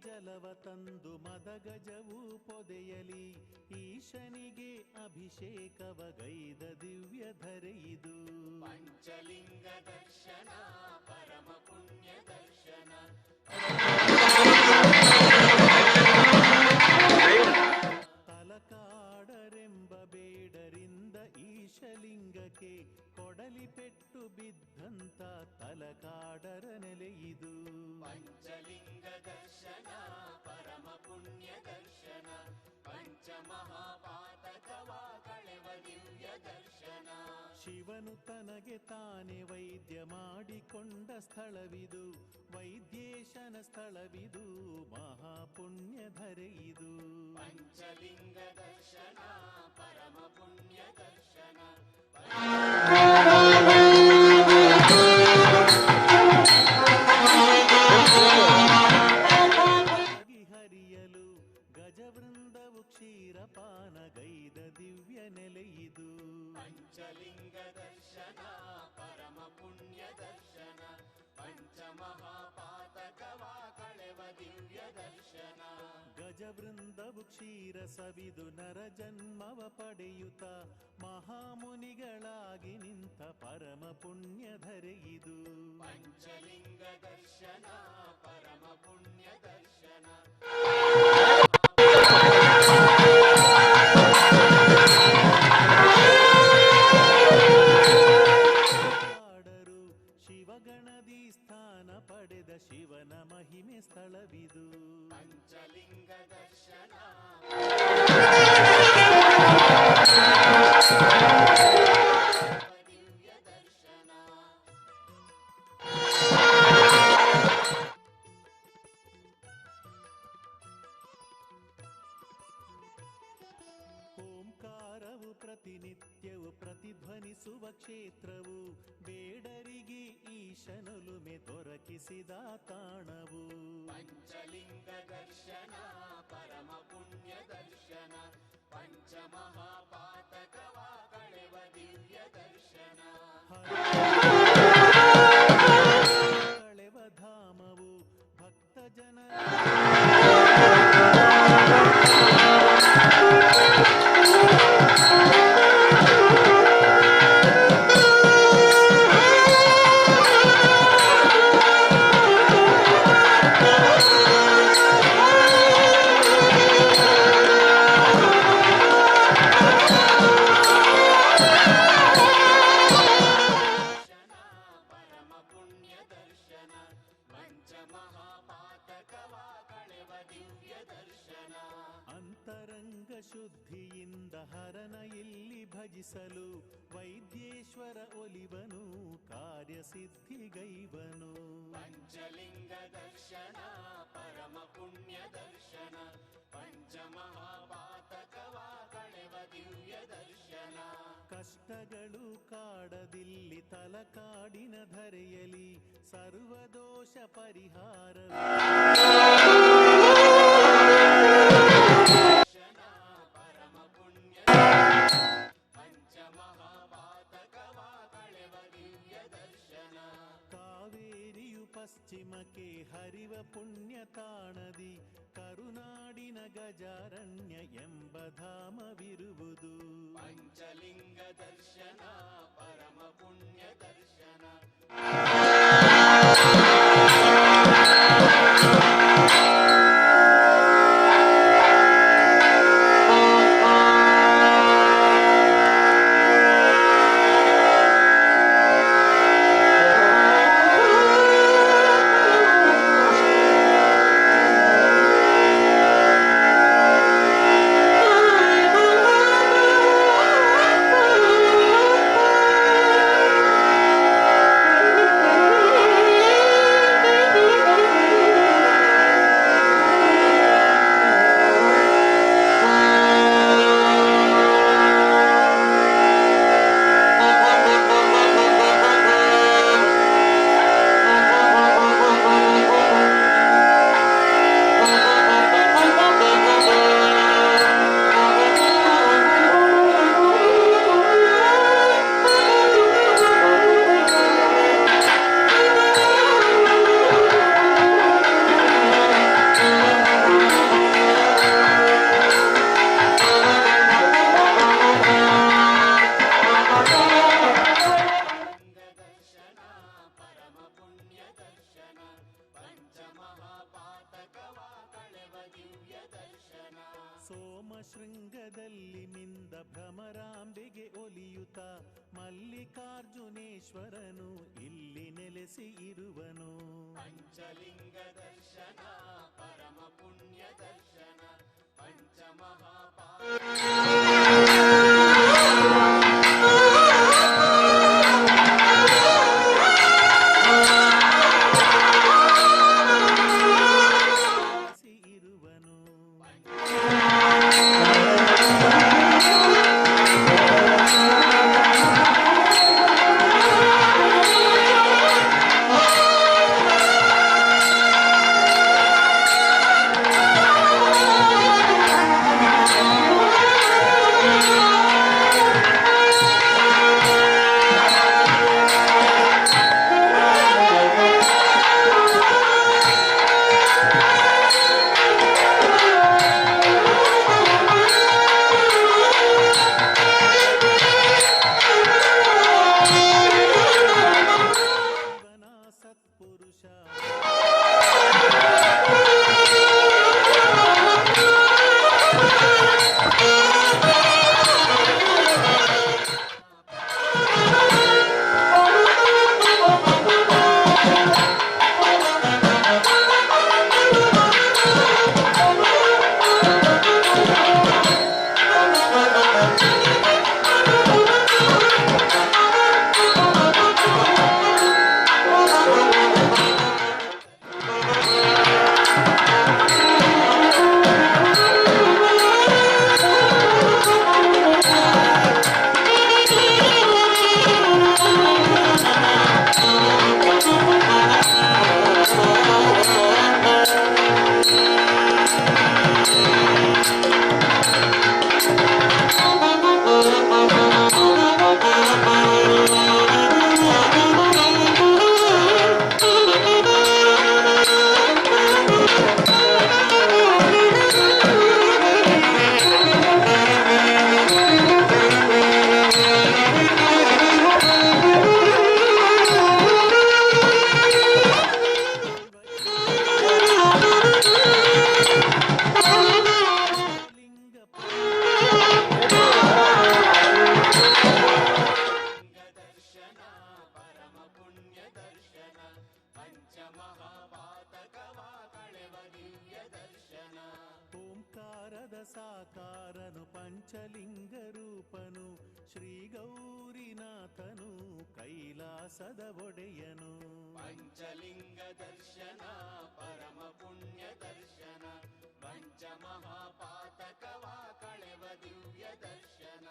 ಜಲವ ತಂದು ಮದಗಜವು ಪೊದೆಯಲಿ ಈಶನಿಗೆ ಅಭಿಷೇಕವ ಗೈದ ದಿವ್ಯ ಧರೆಯಿದು ಪಂಚಲಿಂಗ ದರ್ಶನ ಪರಮ ಪುಣ್ಯ ದರ್ಶನ ತಲಕಾಡರೆಂಬ ಬೇಡರಿಂದ ಈಶಲಿಂಗಕ್ಕೆ ಕೊಡಲಿ ಪೆಟ್ಟು ಬಿದ್ದಂತ ತಲಕಾಡರ ನೆಲೆಯಿದು ಪಂಚಲಿಂಗ ದರ್ಶನ ಪರಮ ಪುಣ್ಯ ದರ್ಶನ ಪಂಚಮಹಾಪಾತಕವ ಕಳೆವ ದಿವ್ಯ ದರ್ಶನ ಶಿವನು ತನಗೆ ತಾನೇ ವೈದ್ಯ ಮಾಡಿಕೊಂಡ ಸ್ಥಳವಿದು ವೈದ್ಯೇಶನ ಸ್ಥಳವಿದು ಮಹಾಪುಣ್ಯ ಧರೆಯಿದು ಪಂಚಲಿಂಗ ದರ್ಶನ ಪರಮ ಪುಣ್ಯ ದರ್ಶನ ಹರಿಯಲು ಗಜವೃಂದವು ಕ್ಷೀರಪಾನಗೈದ ದಿವ್ಯ ನೆಲೆಯಿದು ಪಂಚಲಿಂಗ ದರ್ಶನ ಪರಮ ಪುಣ್ಯ ದರ್ಶನ ಪಂಚಮಹಾಪಾತಕವ ಕಳೆವ ದಿವ್ಯ ದರ್ಶನ ಗಜವೃಂದವು ಕ್ಷೀರ ಸವಿದು ನರ ಜನ್ಮವ ಪಡೆಯುತ್ತ ಮಹಾಮುನಿಗಳಾಗಿ ನಿಂತ ಪರಮ ಪುಣ್ಯ ಧರೆಯಿದು ಪಂಚಲಿಂಗ ದರ್ಶನ ಪರಮ ಪುಣ್ಯ ದರ್ಶನ ಆಡರು ಶಿವಗಣದಿ ಸ್ಥಾನ ಪಡೆದ ಶಿವನ ಮಹಿಮೆ ಸ್ಥಳವಿದು ಪಂಚಲಿಂಗ ದರ್ಶನ ದಿವ್ಯ ದರ್ಶನ ಓಂಕಾರವು ಪ್ರತಿನಿತ್ಯವು ಪ್ರತಿಧ್ವನಿಸುವ ಕ್ಷೇತ್ರವು ಬೇಡರಿಗೆ ಈಶನುಲುಮೆ ದೊರಕಿಸಿದ ತಾಣವು ಪಂಚಲಿಂಗ ದರ್ಶನ ಪರಮ ಪುಣ್ಯ ದರ್ಶನ ಪಂಚಮಹಾಪಾತಕವ ಕಳೆವ ದಿವ್ಯ ದರ್ಶನ ಕಳೆವ ಧಾಮವು ಭಕ್ತ ಜನ ಪರಮ ಪುಣ್ಯ ದರ್ಶನ ಪಂಚಮಹಾಪಾತಕವ ಕಳೆವ ದಿವ್ಯ ದರ್ಶನ ಅಂತರಂಗ ಶುದ್ಧಿಯಿಂದ ಹರನ ಇಲ್ಲಿ ಭಜಿಸಲು ವೈದ್ಯೇಶ್ವರ ಒಲಿವನು ಕಾರ್ಯಸಿದ್ಧಿಗೈವನು ಪಂಚಲಿಂಗ ದರ್ಶನ ಪರಮ ಪುಣ್ಯ ದರ್ಶನ ಪಂಚಮಹಾಪಾತಕವ ಕಳೆವ ದಿವ್ಯ ದರ್ಶನ ಕಷ್ಟಗಳು ಕಾಡದಿಲ್ಲಿ ತಲಕಾಡಿನ ಧರೆಯಲಿ ಸರ್ವದೋಷ ಪರಿಹಾರ ದರ್ಶನ ಪರಮ ಪುಣ್ಯ ಪಂಚಮಹಾಪಾತಕವ ಕಳೆವ ದಿವ್ಯ ದರ್ಶನ ಕಾವೇರಿಯು ಪಶ್ಚಿಮಕ್ಕೆ ಹರಿವ ಪುಣ್ಯ ತಾಣದಿ ಕರುನಾಡಿನ ಗಜಾರಣ್ಯ ಎಂಬ ಧಾಮವಿರುವುದು ಪಂಚಲಿಂಗ ದರ್ಶನ ಪರಮ ಪುಣ್ಯ ದರ್ಶನ ಈಶ್ವರನು ಇಲ್ಲಿ ನೆಲೆಸಿ ಇರುವನು. ಪಂಚಲಿಂಗ ದರ್ಶನ ಪರಮ ಪುಣ್ಯ ದರ್ಶನ ಇರುವನು. ಓಂಕಾರದ ಸಾಕಾರನು ಪಂಚಲಿಂಗ ರೂಪನು ಶ್ರೀ ಗೌರಿನಾಥನು ಕೈಲಾಸದ ಒಡೆಯನು. ಪಂಚಲಿಂಗ ದರ್ಶನ ಪರಮ ಪುಣ್ಯ ದರ್ಶನ ಪಂಚಮಹಾಪಾತಕವ ಕಳೆವ ದಿವ್ಯ ದರ್ಶನ.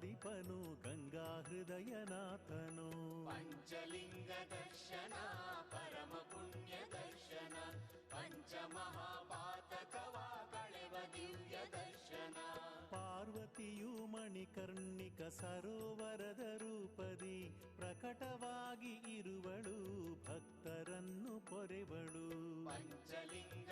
ದೀಪನು ಗಂಗಾ ಹೃದಯನಾಥನು. ಪಂಚಲಿಂಗ ದರ್ಶನ ಪರಮ ಪುಣ್ಯ ದರ್ಶನ ಪಂಚಮಹಾಪಾತಕವ ಕಳೆವ ದಿವ್ಯ ದರ್ಶನ. ಪಾರ್ವತಿಯು ಮಣಿಕರ್ಣಿಕ ಸರೋವರದ ರೂಪದಿ ಪ್ರಕಟವಾಗಿ ಇರುವಳು, ಭಕ್ತರನ್ನು ಪೊರೆವಳು. ಪಂಚಲಿಂಗ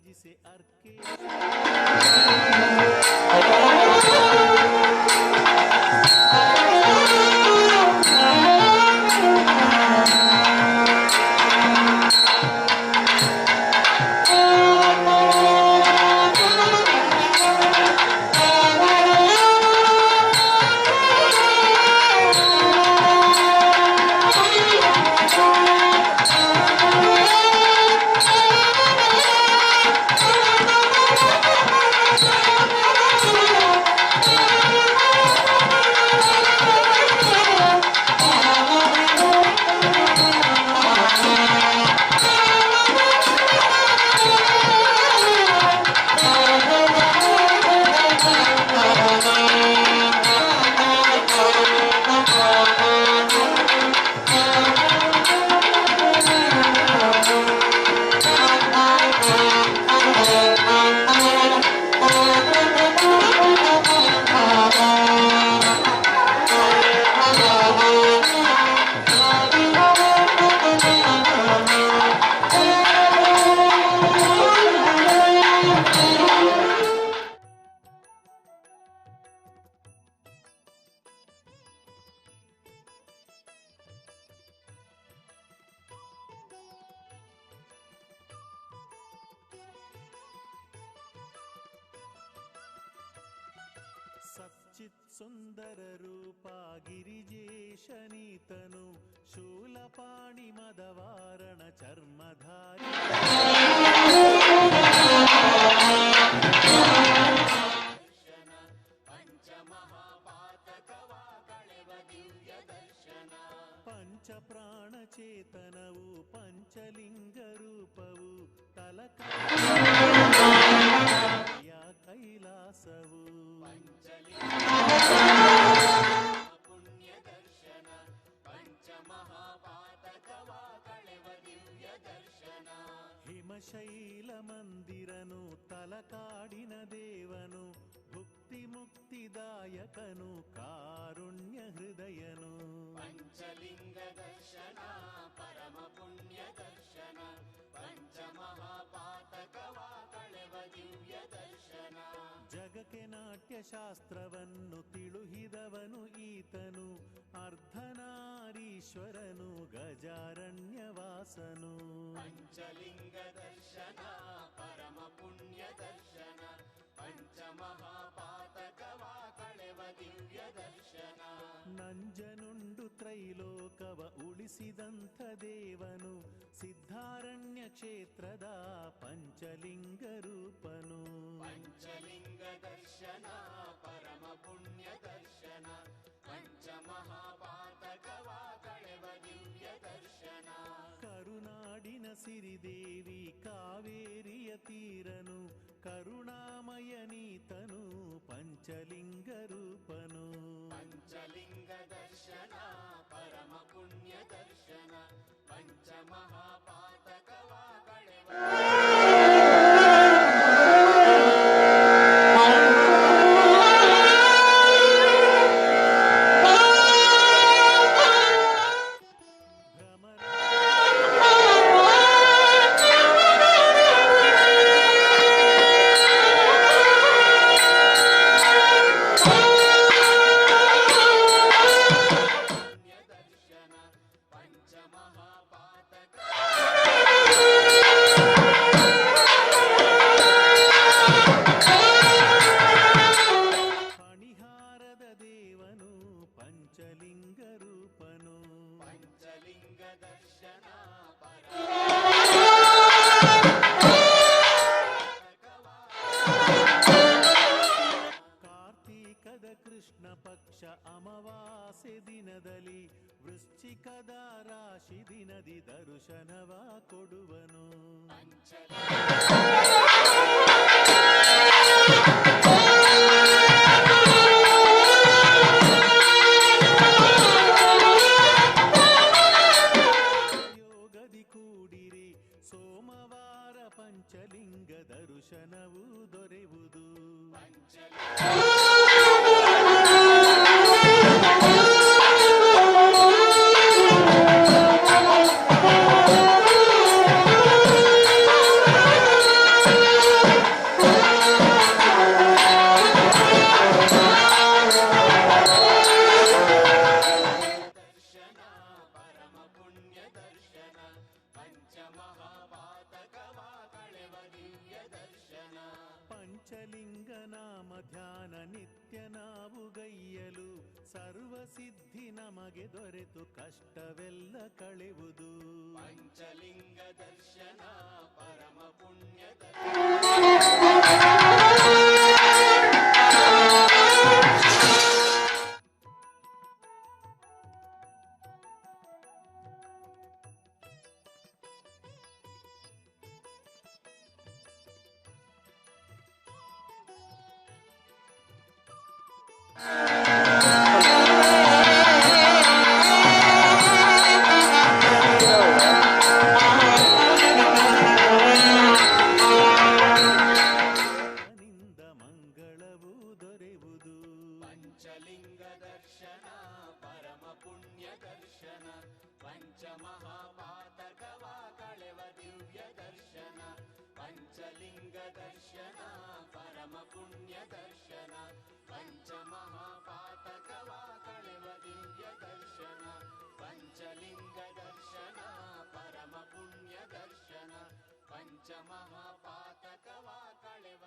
ಭಜಿಸೆ ಅರ್ಕೆ ಸಚ್ಚಿತ್ ಸುಂದರ ರೂಪ ಗಿರಿಜೇಶನೀತನು ಶೂಲಪಾಣಿ ಮದವಾರಣ ಚರ್ಮಧಾರಿ ದರ್ಶನ ಪಂಚಮಹಾಪಾತಕವ ಕಳೆವ ದಿವ್ಯ ದರ್ಶನ ಪಂಚಪ್ರಾಣ ಚೇತನವು ಪಂಚಲಿಂಗ ರೂಪವು ತಲಕ ಕೈಲಾಸವು ಪುಣ್ಯ ದರ್ಶನ ಪಂಚಮಹಾಪಾತಕವ ಕಳೆವ ದಿವ್ಯ ದರ್ಶನ ಹಿಮಶೈಲ ಮಂದಿರನು ತಲಕಾಡಿನ ದೇವನು ಭುಕ್ತಿ ಮುಕ್ತಿದಾಯಕನು ಕಾರುಣ್ಯ ಹೃದಯನು ಪಂಚಲಿಂಗ ದರ್ಶನ ಪರಮ ಪುಣ್ಯ ದರ್ಶನ ಪಂಚಮಹಾಪಾತಕವ ಕಳೆವ ದಿವ್ಯ ದರ್ಶನ ಜಗಕ್ಕೆ ನಾಟ್ಯಶಾಸ್ತ್ರವನ್ನು ತಿಳುಹಿದವನು ಈತನು ಅರ್ಧನಾರೀಶ್ವರನು ಗಜಾರಣ್ಯವಾಸನು ಪಂಚಲಿಂಗ ದರ್ಶನ ಪರಮ ಪುಣ್ಯ ದರ್ಶನ ಪಂಚಮಹಾಪಾತಕವ ಕಳೆವ ದಿವ್ಯ ದರ್ಶನ ನಂಜನುಂಡು ತ್ರೈಲೋಕವ ಉಳಿಸಿದಂಥ ದೇವನು ಸಿದ್ಧಾರಣ್ಯ ಕ್ಷೇತ್ರದ ಪಂಚಲಿಂಗ ರೂಪನು ಪಂಚಲಿಂಗ ದರ್ಶನ ಪರಮ ಪುಣ್ಯ ದರ್ಶನ ಪಂಚಮಹಾಪಾತಕವ ಕಳೆವ ದಿವ್ಯ ದರ್ಶನ ಕರುನಾಡಿನ ಸಿರಿದೇವಿ ಕಾವೇರಿಯ ತೀರನು ಕರುಣಾಮಯನೀತನು ಪಂಚಲಿಂಗ ರೂಪನು ಪಂಚಲಿಂಗ ದರ್ಶನ ಪರಮ ಪುಣ್ಯ ದರ್ಶನ ಪಂಚಮಹಾಪಾತಕವ ಕಳೆವ ಫಣಿಹಾರದ ದೇವನು ಪಂಚಲಿಂಗ ರೂಪನು ಪಂಚಲಿಂಗ ದರ್ಶನ ಕಾರ್ತೀಕದ ಕೃಷ್ಣ ಪಕ್ಷ ಅಮಾವಾಸ್ಯೆ ದಿನದಲ್ಲಿ ವೃಶ್ಚಿಕದ ರಾಶಿ ದಿನದಿ ದರ್ಶನವ ಕೊಡುವನು ಯೋಗದಿ ಕೂಡಿರಿ ಸೋಮವಾರ ಪಂಚಲಿಂಗ ದರ್ಶನವು ದೊರೆಯುವುದು ಪಂಚಲಿಂಗ ನಾಮ ಧ್ಯಾನ ನಿತ್ಯ ನಾವು ಗೈಯಲು ಸರ್ವಸಿದ್ಧಿ ನಮಗೆ ದೊರೆತು ಕಷ್ಟವೆಲ್ಲ ಕಳೆವುದು. ಪಂಚಲಿಂಗ ದರ್ಶನ ಪರಮ ಪುಣ್ಯ ನಿಂದ ಮಂಗಳವೂ ದೊರೆಯುವುದು. ಪಂಚಲಿಂಗ ದರ್ಶನ ಪರಮ ಪುಣ್ಯ ದರ್ಶನ ಪಂಚಮಹಾಪಾತಕವ ಕಳೆವ ದಿವ್ಯ ದರ್ಶನ. ಪಂಚಲಿಂಗ ದರ್ಶನ ಪರಮ ಪುಣ್ಯ ದರ್ಶನ ಪಂಚಮಹಾಪಾತಕವ ಕಳೆವ ದಿವ್ಯ ದರ್ಶನ. ಪಂಚಲಿಂಗ ದರ್ಶನ ಪರಮ ಪುಣ್ಯ ದರ್ಶನ ಪಂಚಮಹಾಪಾತಕವ ಕಳೆವ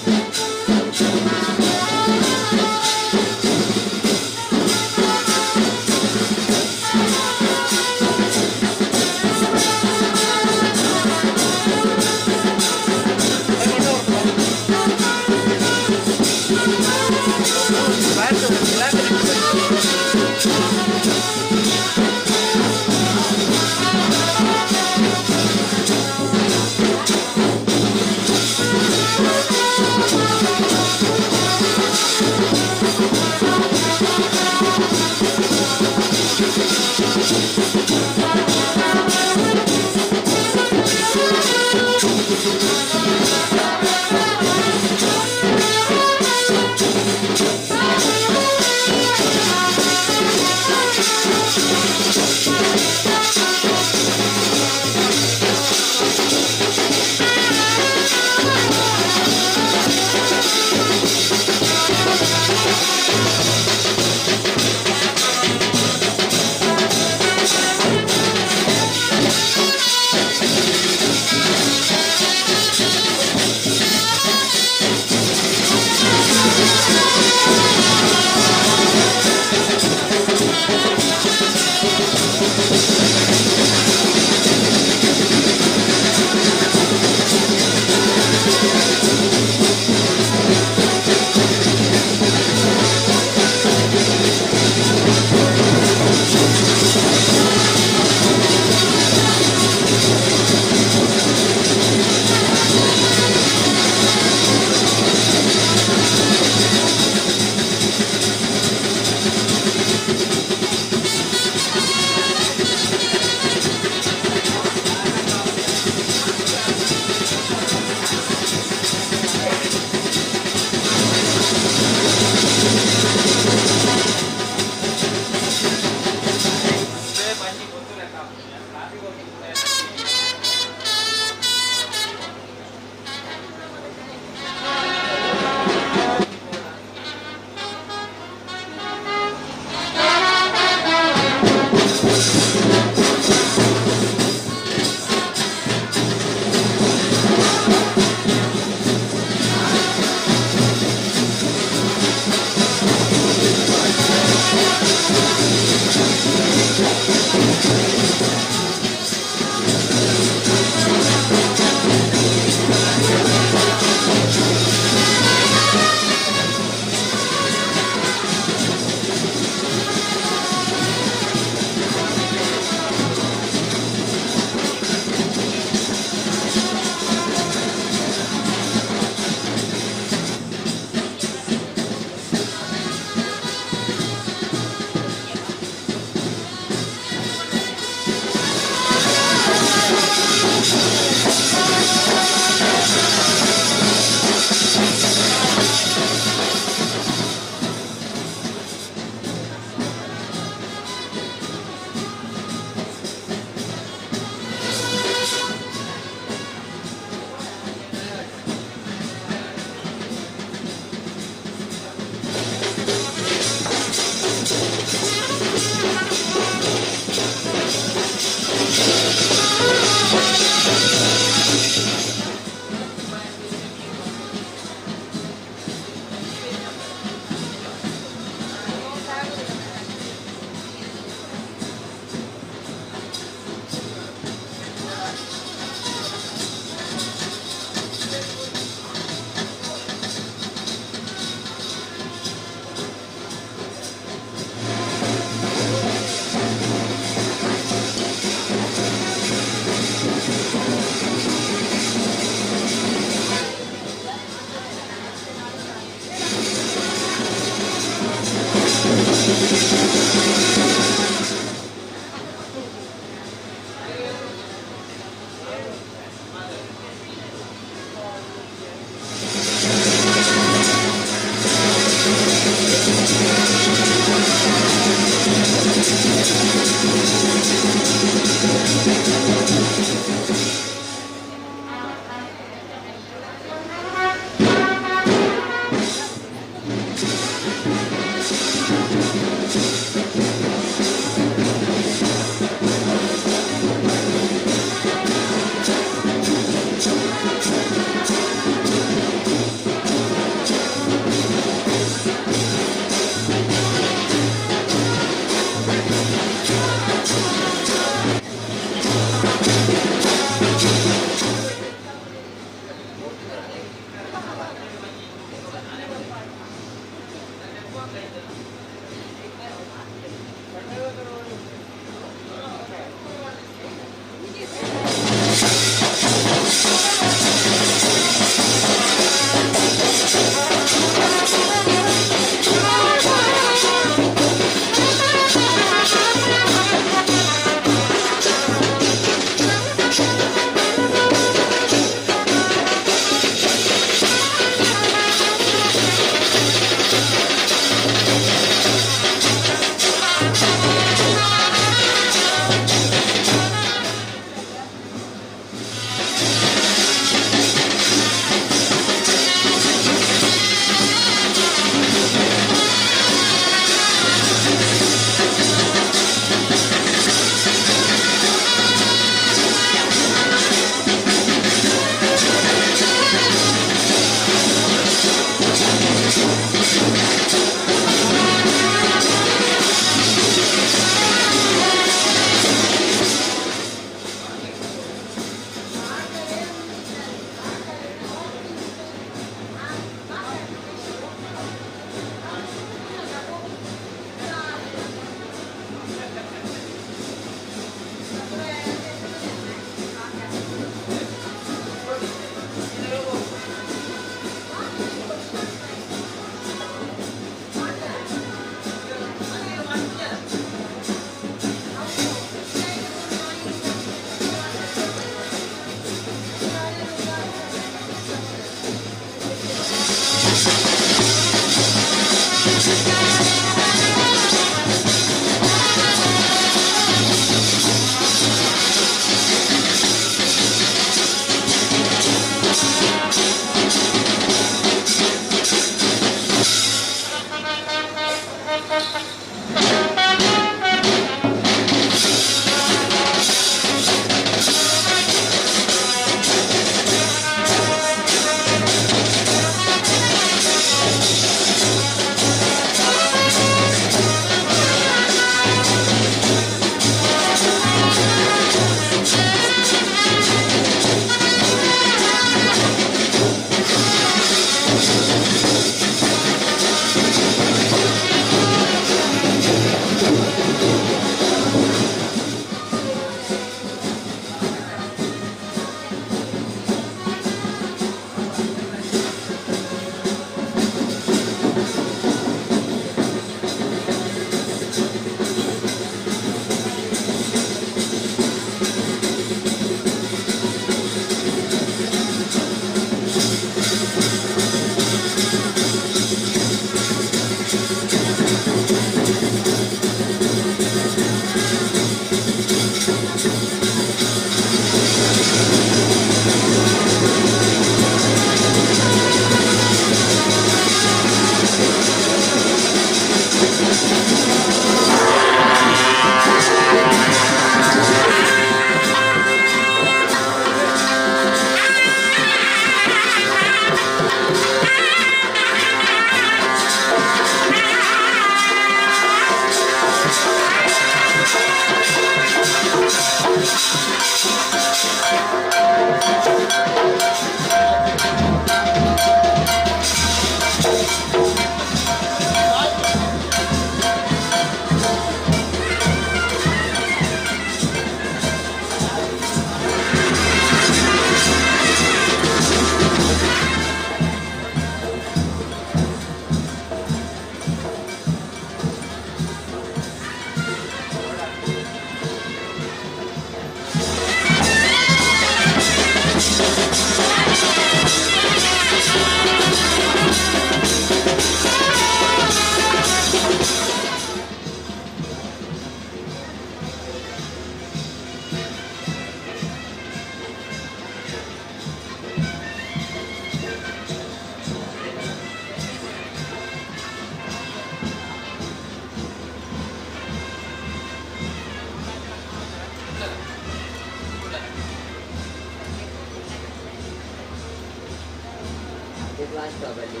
ಲಾಸ್ಟ್ ಸ್ಟಾಪಲ್ಲಿ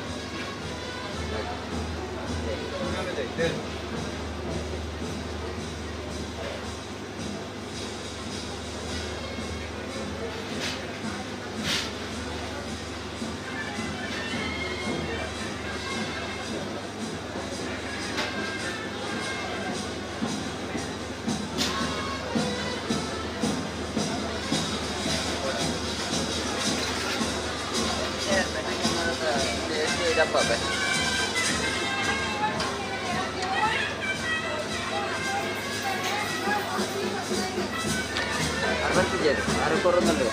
ಇದಪ್ಪ ಬರ್ತಿದ್ದೆ ಆರು ಕೊರೋನಲ್ಲಿ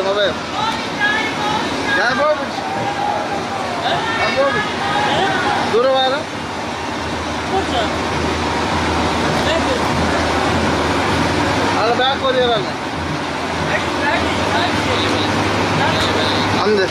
ಮೊಬೈಲ್ ಯಾರು ಹೋಗ್ಬಿಡಿ ಯಾರು ಹೋಗ್ಬಿಡಿ ದೂರವಾದ ಅಲ್ಲ ಬ್ಯಾಕ್ ಹೋದಿರಲ್ಲ ಅಂದೆ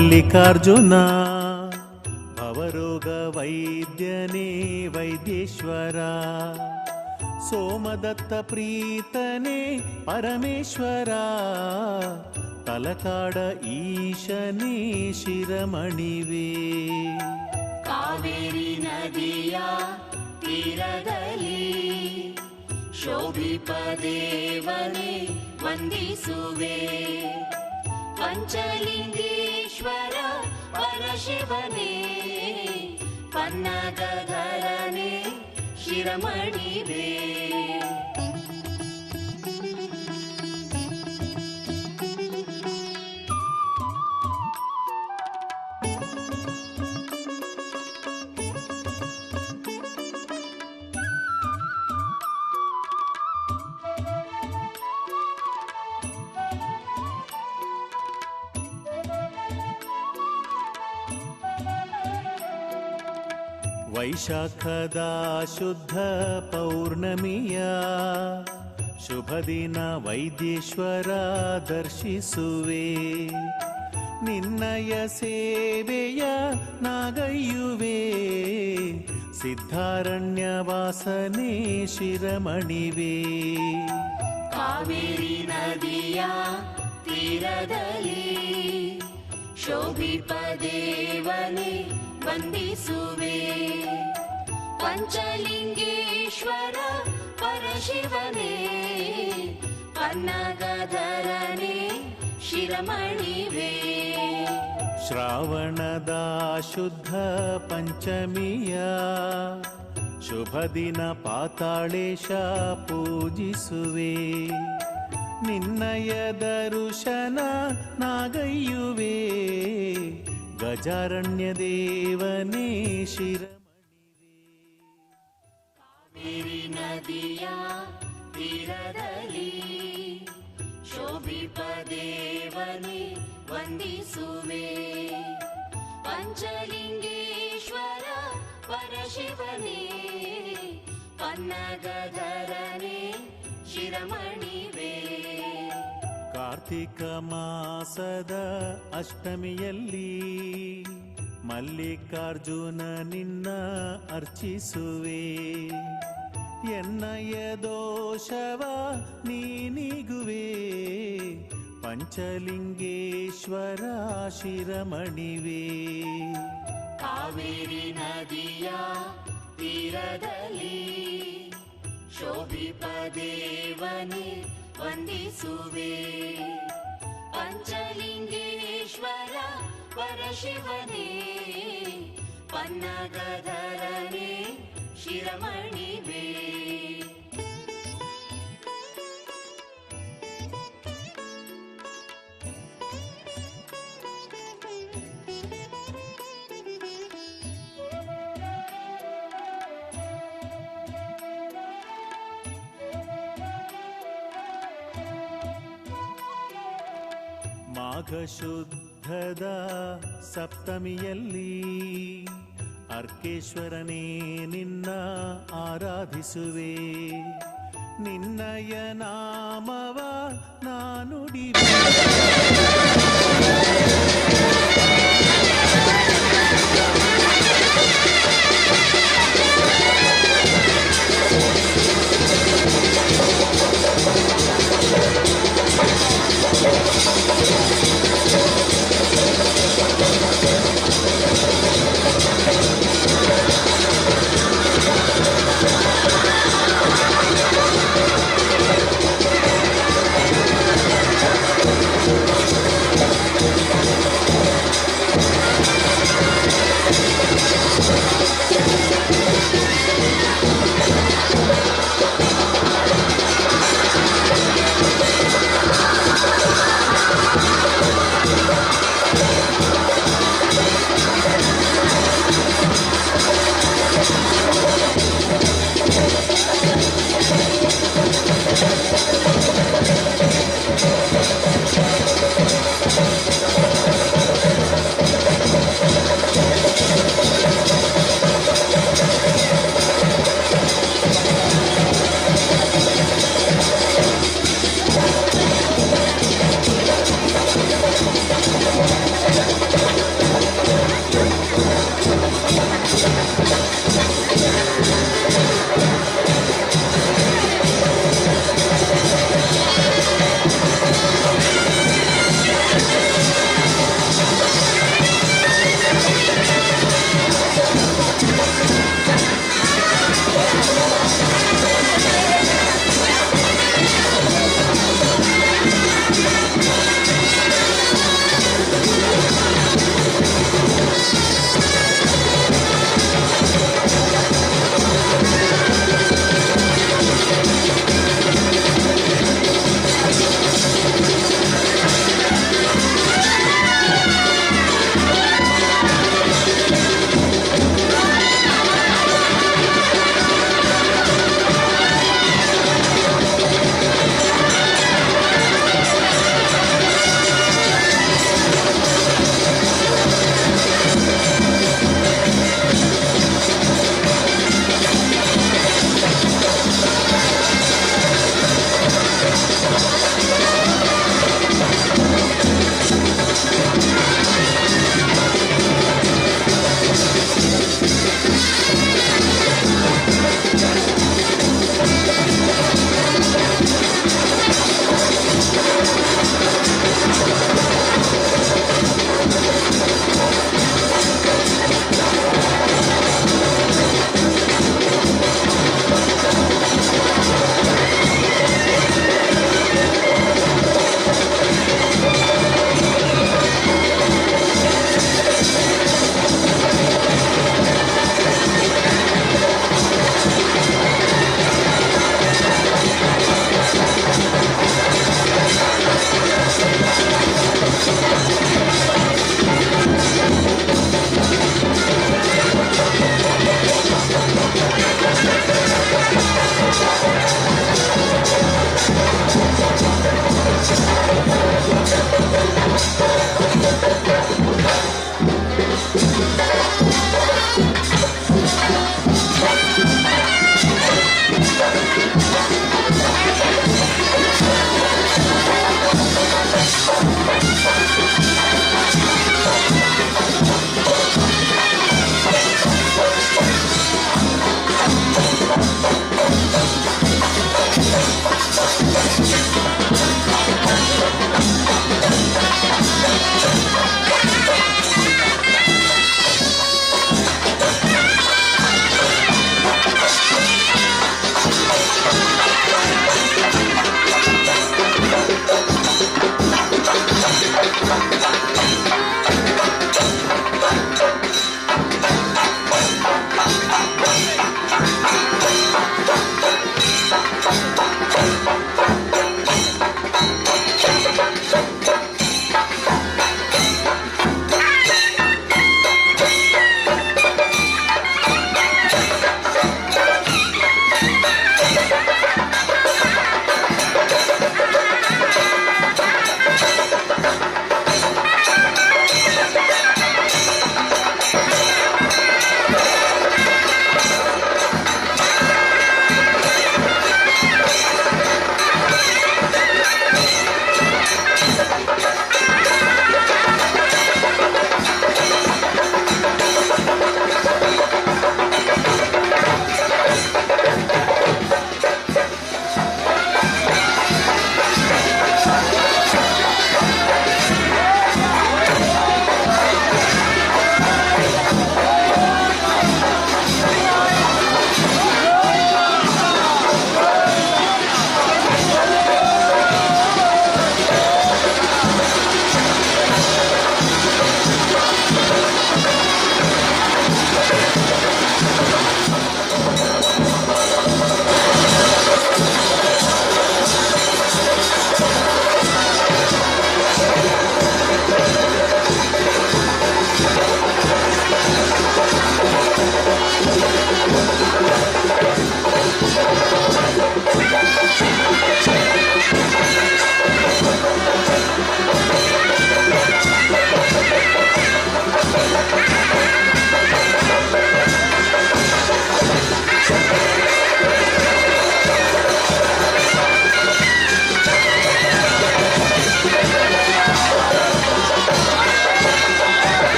ಮಲ್ಲಿಕಾರ್ಜುನ ಭವರೋಗ ವೈದ್ಯನೇ ವೈದ್ಯೇಶ್ವರ ಸೋಮದತ್ತ ಪ್ರೀತನೇ ಪರಮೇಶ್ವರ ತಲಕಾಡ ಈಶನೇ ಶಿರಮಣಿವೇ ಕಾವೇರಿ ನದಿಯ ತೀರದಲ್ಲಿ ಶೋಭಿಪ ದೇವನೇ ವಂದಿಸುವೆ ಪಂಚಲಿಂಗೇಶ್ವರ ಪರಶಿವನೇ ಪನ್ನಗಧರನೇ ಶಿರಮಣಿವೇ ವೈಶಾಖದ ಶುದ್ಧ ಪೌರ್ಣಮಿಯ ಶುಭ ದಿನ ವೈದ್ಯೇಶ್ವರ ದರ್ಶಿಸುವೆ ನಿನ್ನಯ ಸೇವೆಯ ನಾಗಯ್ಯುವೆ ಸಿದ್ಧಾರಣ್ಯ ವಾಸನೆ ಶಿರಮಣಿವೆ ಕಾವೇರಿ ನದಿಯ ತೀರದಲ್ಲಿ ಶೋಭಿಪ ದೇವನೇ ವಂದಿಸುವೆ ಪಂಚಲಿಂಗೇಶ್ವರ ಪರಶಿವನೇ ಪನ್ನಗಧರನೇ ಶಿರಮಣಿವೆ ಶ್ರಾವಣದ ಶುದ್ಧ ಪಂಚಮಿಯ ಶುಭ ದಿನ ಪಾತಾಳೇಶ ಪೂಜಿಸುವೆ ನಿನ್ನಯ ದರುಶನ ನಾಗಯ್ಯುವೆ ಗಜಾರಣ್ಯ ದೇವನೇ ಶಿರಮಣಿವೆ ಕಾವೇರಿ ನದಿಯ ತೀರದಲ್ಲಿ ಶೋಭಿಪ ದೇವನೇ ವಂದಿಸುವೆ ಪಂಚಲಿಂಗೇಶ್ವರ ಪರಶಿವನೇ ಪನ್ನಗಧರನೇ ಶಿರಮಣಿವೆ ಕಾರ್ತಿಕ ಮಾಸದ ಅಷ್ಟಮಿಯಲ್ಲಿ ಮಲ್ಲಿಕಾರ್ಜುನ ನಿನ್ನ ಅರ್ಚಿಸುವೆ ಎನ್ನಯ ದೋಷವ ನೀನಿಗುವೆ ಪಂಚಲಿಂಗೇಶ್ವರ ಶಿರಮಣಿವೆ ಕಾವೇರಿ ನದಿಯ ತೀರದಲ್ಲಿ ಶೋಭಿಪ ದೇವನೇ ವಂದಿಸುವೆ ಪಂಚಲಿಂಗೇಶ್ವರ ಪರಶಿವನೇ ಪನ್ನಗಧರನೇ ಶಿರಮಣಿವೆ ಮಾಘ ಶುದ್ಧದ ಸಪ್ತಮಿಯಲ್ಲಿ ಅರ್ಕೇಶ್ವರನೇ ನಿನ್ನ ಆರಾಧಿಸುವೆ ನಿನ್ನಯ ನಾಮವ ನಾನುಡಿವೆ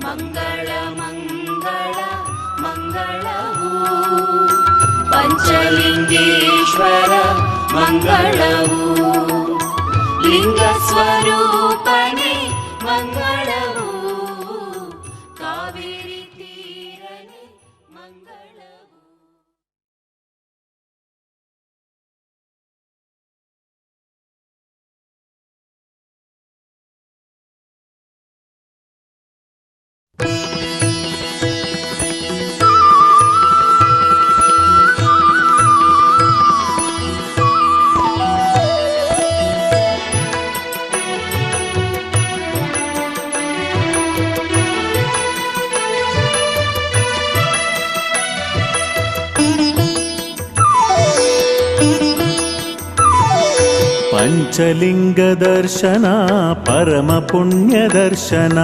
ಮಂಗಳ ಮಂಗಳ ಮಂಗಳವು ಪಂಚಲಿಂಗೇಶ್ವರ ಮಂಗಳವು ಲಿಂಗ ಸ್ವರೂಪನೇ ಮಂಗಳವು ಕಾವೇರಿ ತೀರನೇ ಮಂಗಳವು. ಪಂಚಲಿಂಗ ದರ್ಶನ ಪರಮ ಪುಣ್ಯ ದರ್ಶನ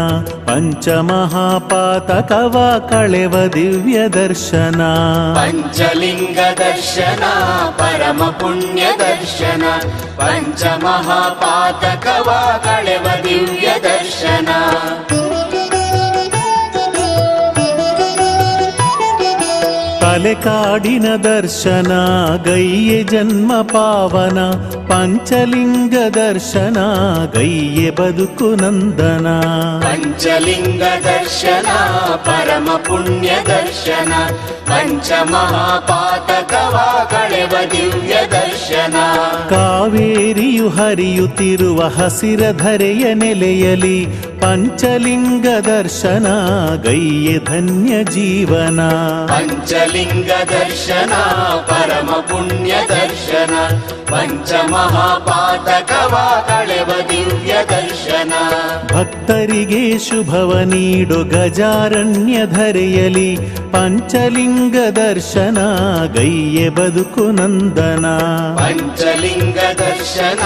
ಪಂಚಮಹಾಪಾತಕವ ಕಳೆವ ದಿವ್ಯ ದರ್ಶನ. ಪಂಚಲಿಂಗ ದರ್ಶನ ಪರಮ ಪುಣ್ಯ ದರ್ಶನ ಪಂಚಮಹಾಪಾತಕವ ಕಳೆವ ದಿವ್ಯ ದರ್ಶನ. ತಲೆಕಾಡಿನ ದರ್ಶನ ಗೈಯೆ ಜನ್ಮ ಪಾವನ ಪಂಚಲಿಂಗ ದರ್ಶನ ಗೈಯೆ ಬದುಕು ನಂದನ. ಪಂಚಲಿಂಗ ದರ್ಶನ ಪರಮ ಪುಣ್ಯ ದರ್ಶನ ಪಂಚಮಹಾಪಾತಕವ ಕಳೆವ ದಿವ್ಯ ದರ್ಶನ. ಕಾವೇರಿಯು ಹರಿಯುತ್ತಿರುವ ಹಸಿರ ಧರೆಯ ನೆಲೆಯಲಿ ಪಂಚಲಿಂಗ ದರ್ಶನ ಗೈಯೆ ಧನ್ಯ ಜೀವನ. ಪಂಚಲಿಂಗ ದರ್ಶನ ಪರಮ ಪುಣ್ಯ ದರ್ಶನ ಪಂಚಮಹಾಪಾತಕವ ಕಳೆವ ದಿವ್ಯ ದರ್ಶನ. ಭಕ್ತರಿಗೆ ಶುಭವ ನೀಡು ಗಜಾರಣ್ಯ ಧರೆಯಲಿ ಪಂಚಲಿಂಗ ದರ್ಶನ ಗೈಯೆ ಬದುಕು ನಂದನ. ಪಂಚಲಿಂಗ ದರ್ಶನ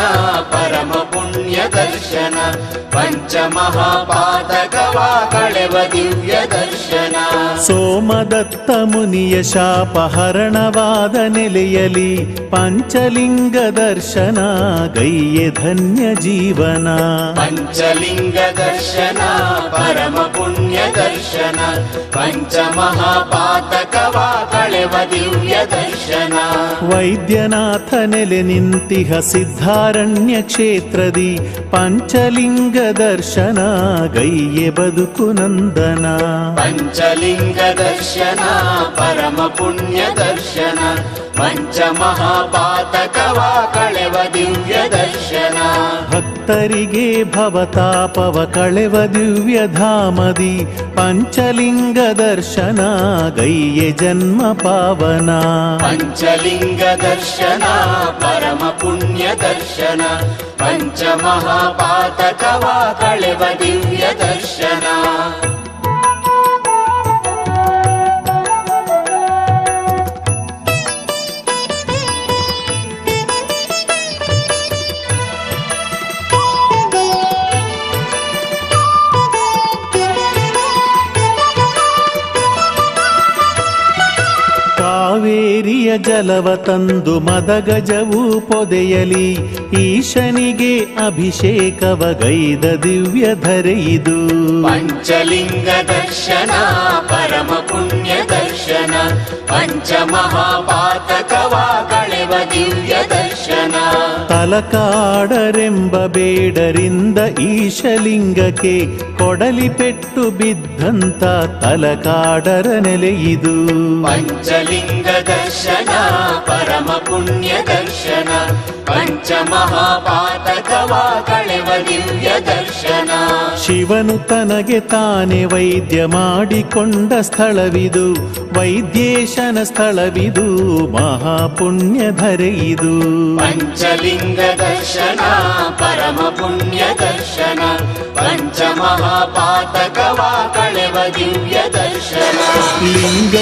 ಪರಮ ಪುಣ್ಯ ದರ್ಶನ ಪಂಚಮಹಾಪಾತಕವ ಕಳೆವ ದಿವ್ಯ ದರ್ಶನ. ಸೋಮದತ್ತ ಮುನಿಯ ಶಾಪ ಹರಣವಾದ ನೆಲೆಯಲಿ ಪಂಚಲಿಂಗ ದರ್ಶನ ಗೈಯೆ ಧನ್ಯ ಜೀವನ. ಪಂಚಲಿಂಗ ದರ್ಶನ ಪರಮ ಪುಣ್ಯ ದರ್ಶನ ಪಂಚಮಹಾಪಾತಕವ ಕಳೆವ ದಿವ್ಯ ದರ್ಶನ. ವೈದ್ಯನಾಥ ನೆಲೆ ನಿಂತಿಹ ಸಿದ್ಧಾರಣ್ಯ ಕ್ಷೇತ್ರದಿ ಪಂಚಲಿಂಗ ದರ್ಶನ ಗೈಯೆ ಬದುಕು ನಂದನ. ಪಂಚಲಿಂಗ ದರ್ಶನ ಪರಮ ಪುಣ್ಯ ದರ್ಶನ ಪಂಚಮಹಾಪಾತಕವ ಕಳೆವ ದಿವ್ಯ ದರ್ಶನ. ಭಕ್ತರಿಗೆ ಭವತಾಪವ ಕಳೆವ ದಿವ್ಯ ಧಾಮದಿ ಪಂಚಲಿಂಗ ದರ್ಶನ ಗೈಯೆ ಜನ್ಮ ಪಾವನ. ಪಂಚಲಿಂಗ ದರ್ಶನ ಪರಮ ಪುಣ್ಯ ದರ್ಶನ ಪಂಚಮಹಾಪಾತಕವ ಕಳೆವ ದಿವ್ಯ ದರ್ಶನ. ಕಾವೇರಿಯ ಜಲವ ತಂದು ಮದಗಜವು ಪೊದೆಯಲಿ ಈಶನಿಗೆ ಅಭಿಷೇಕವ ಗೈದ ದಿವ್ಯ ಧರೆಯಿದು. ಪಂಚಲಿಂಗ ದರ್ಶನ ಪರಮ ಪುಣ್ಯ ಪುಣ್ಯ ದರ್ಶನ ಪಂಚಮಹಾಪಾತಕವ ಕಳೆವ ದಿವ್ಯ ದರ್ಶನ ತಲಕಾಡರೆಂಬ ಬೇಡರಿಂದ ಈಶಲಿಂಗಕ್ಕೆ ಕೊಡಲಿ ಪೆಟ್ಟು ಬಿದ್ದಂತ ತಲಕಾಡರ ನೆಲೆಯಿದು ಪಂಚಲಿಂಗ ದರ್ಶನ ಪರಮ ಪುಣ್ಯ ದರ್ಶನ ಪಂಚಮಹಾಪಾತಕವ ಕಳೆವ ದಿವ್ಯ ದರ್ಶನ ಶಿವನು ತನಗೆ ತಾನೇ ವೈದ್ಯ ಮಾಡಿಕೊಂಡ ಸ್ಥಳವಿದು ವೈದ್ಯೇಶನ ಸ್ಥಳವಿದು ಮಹಾಪುಣ್ಯ ಧರೆಯಿದು ಪಂಚಲಿಂಗ ದರ್ಶನ ಪರಮ ಪುಣ್ಯ ದರ್ಶನ ಪಂಚಮಹಾಪಾತಕವ ಕಳೆವ ದಿವ್ಯ ದರ್ಶನ ಲಿಂಗ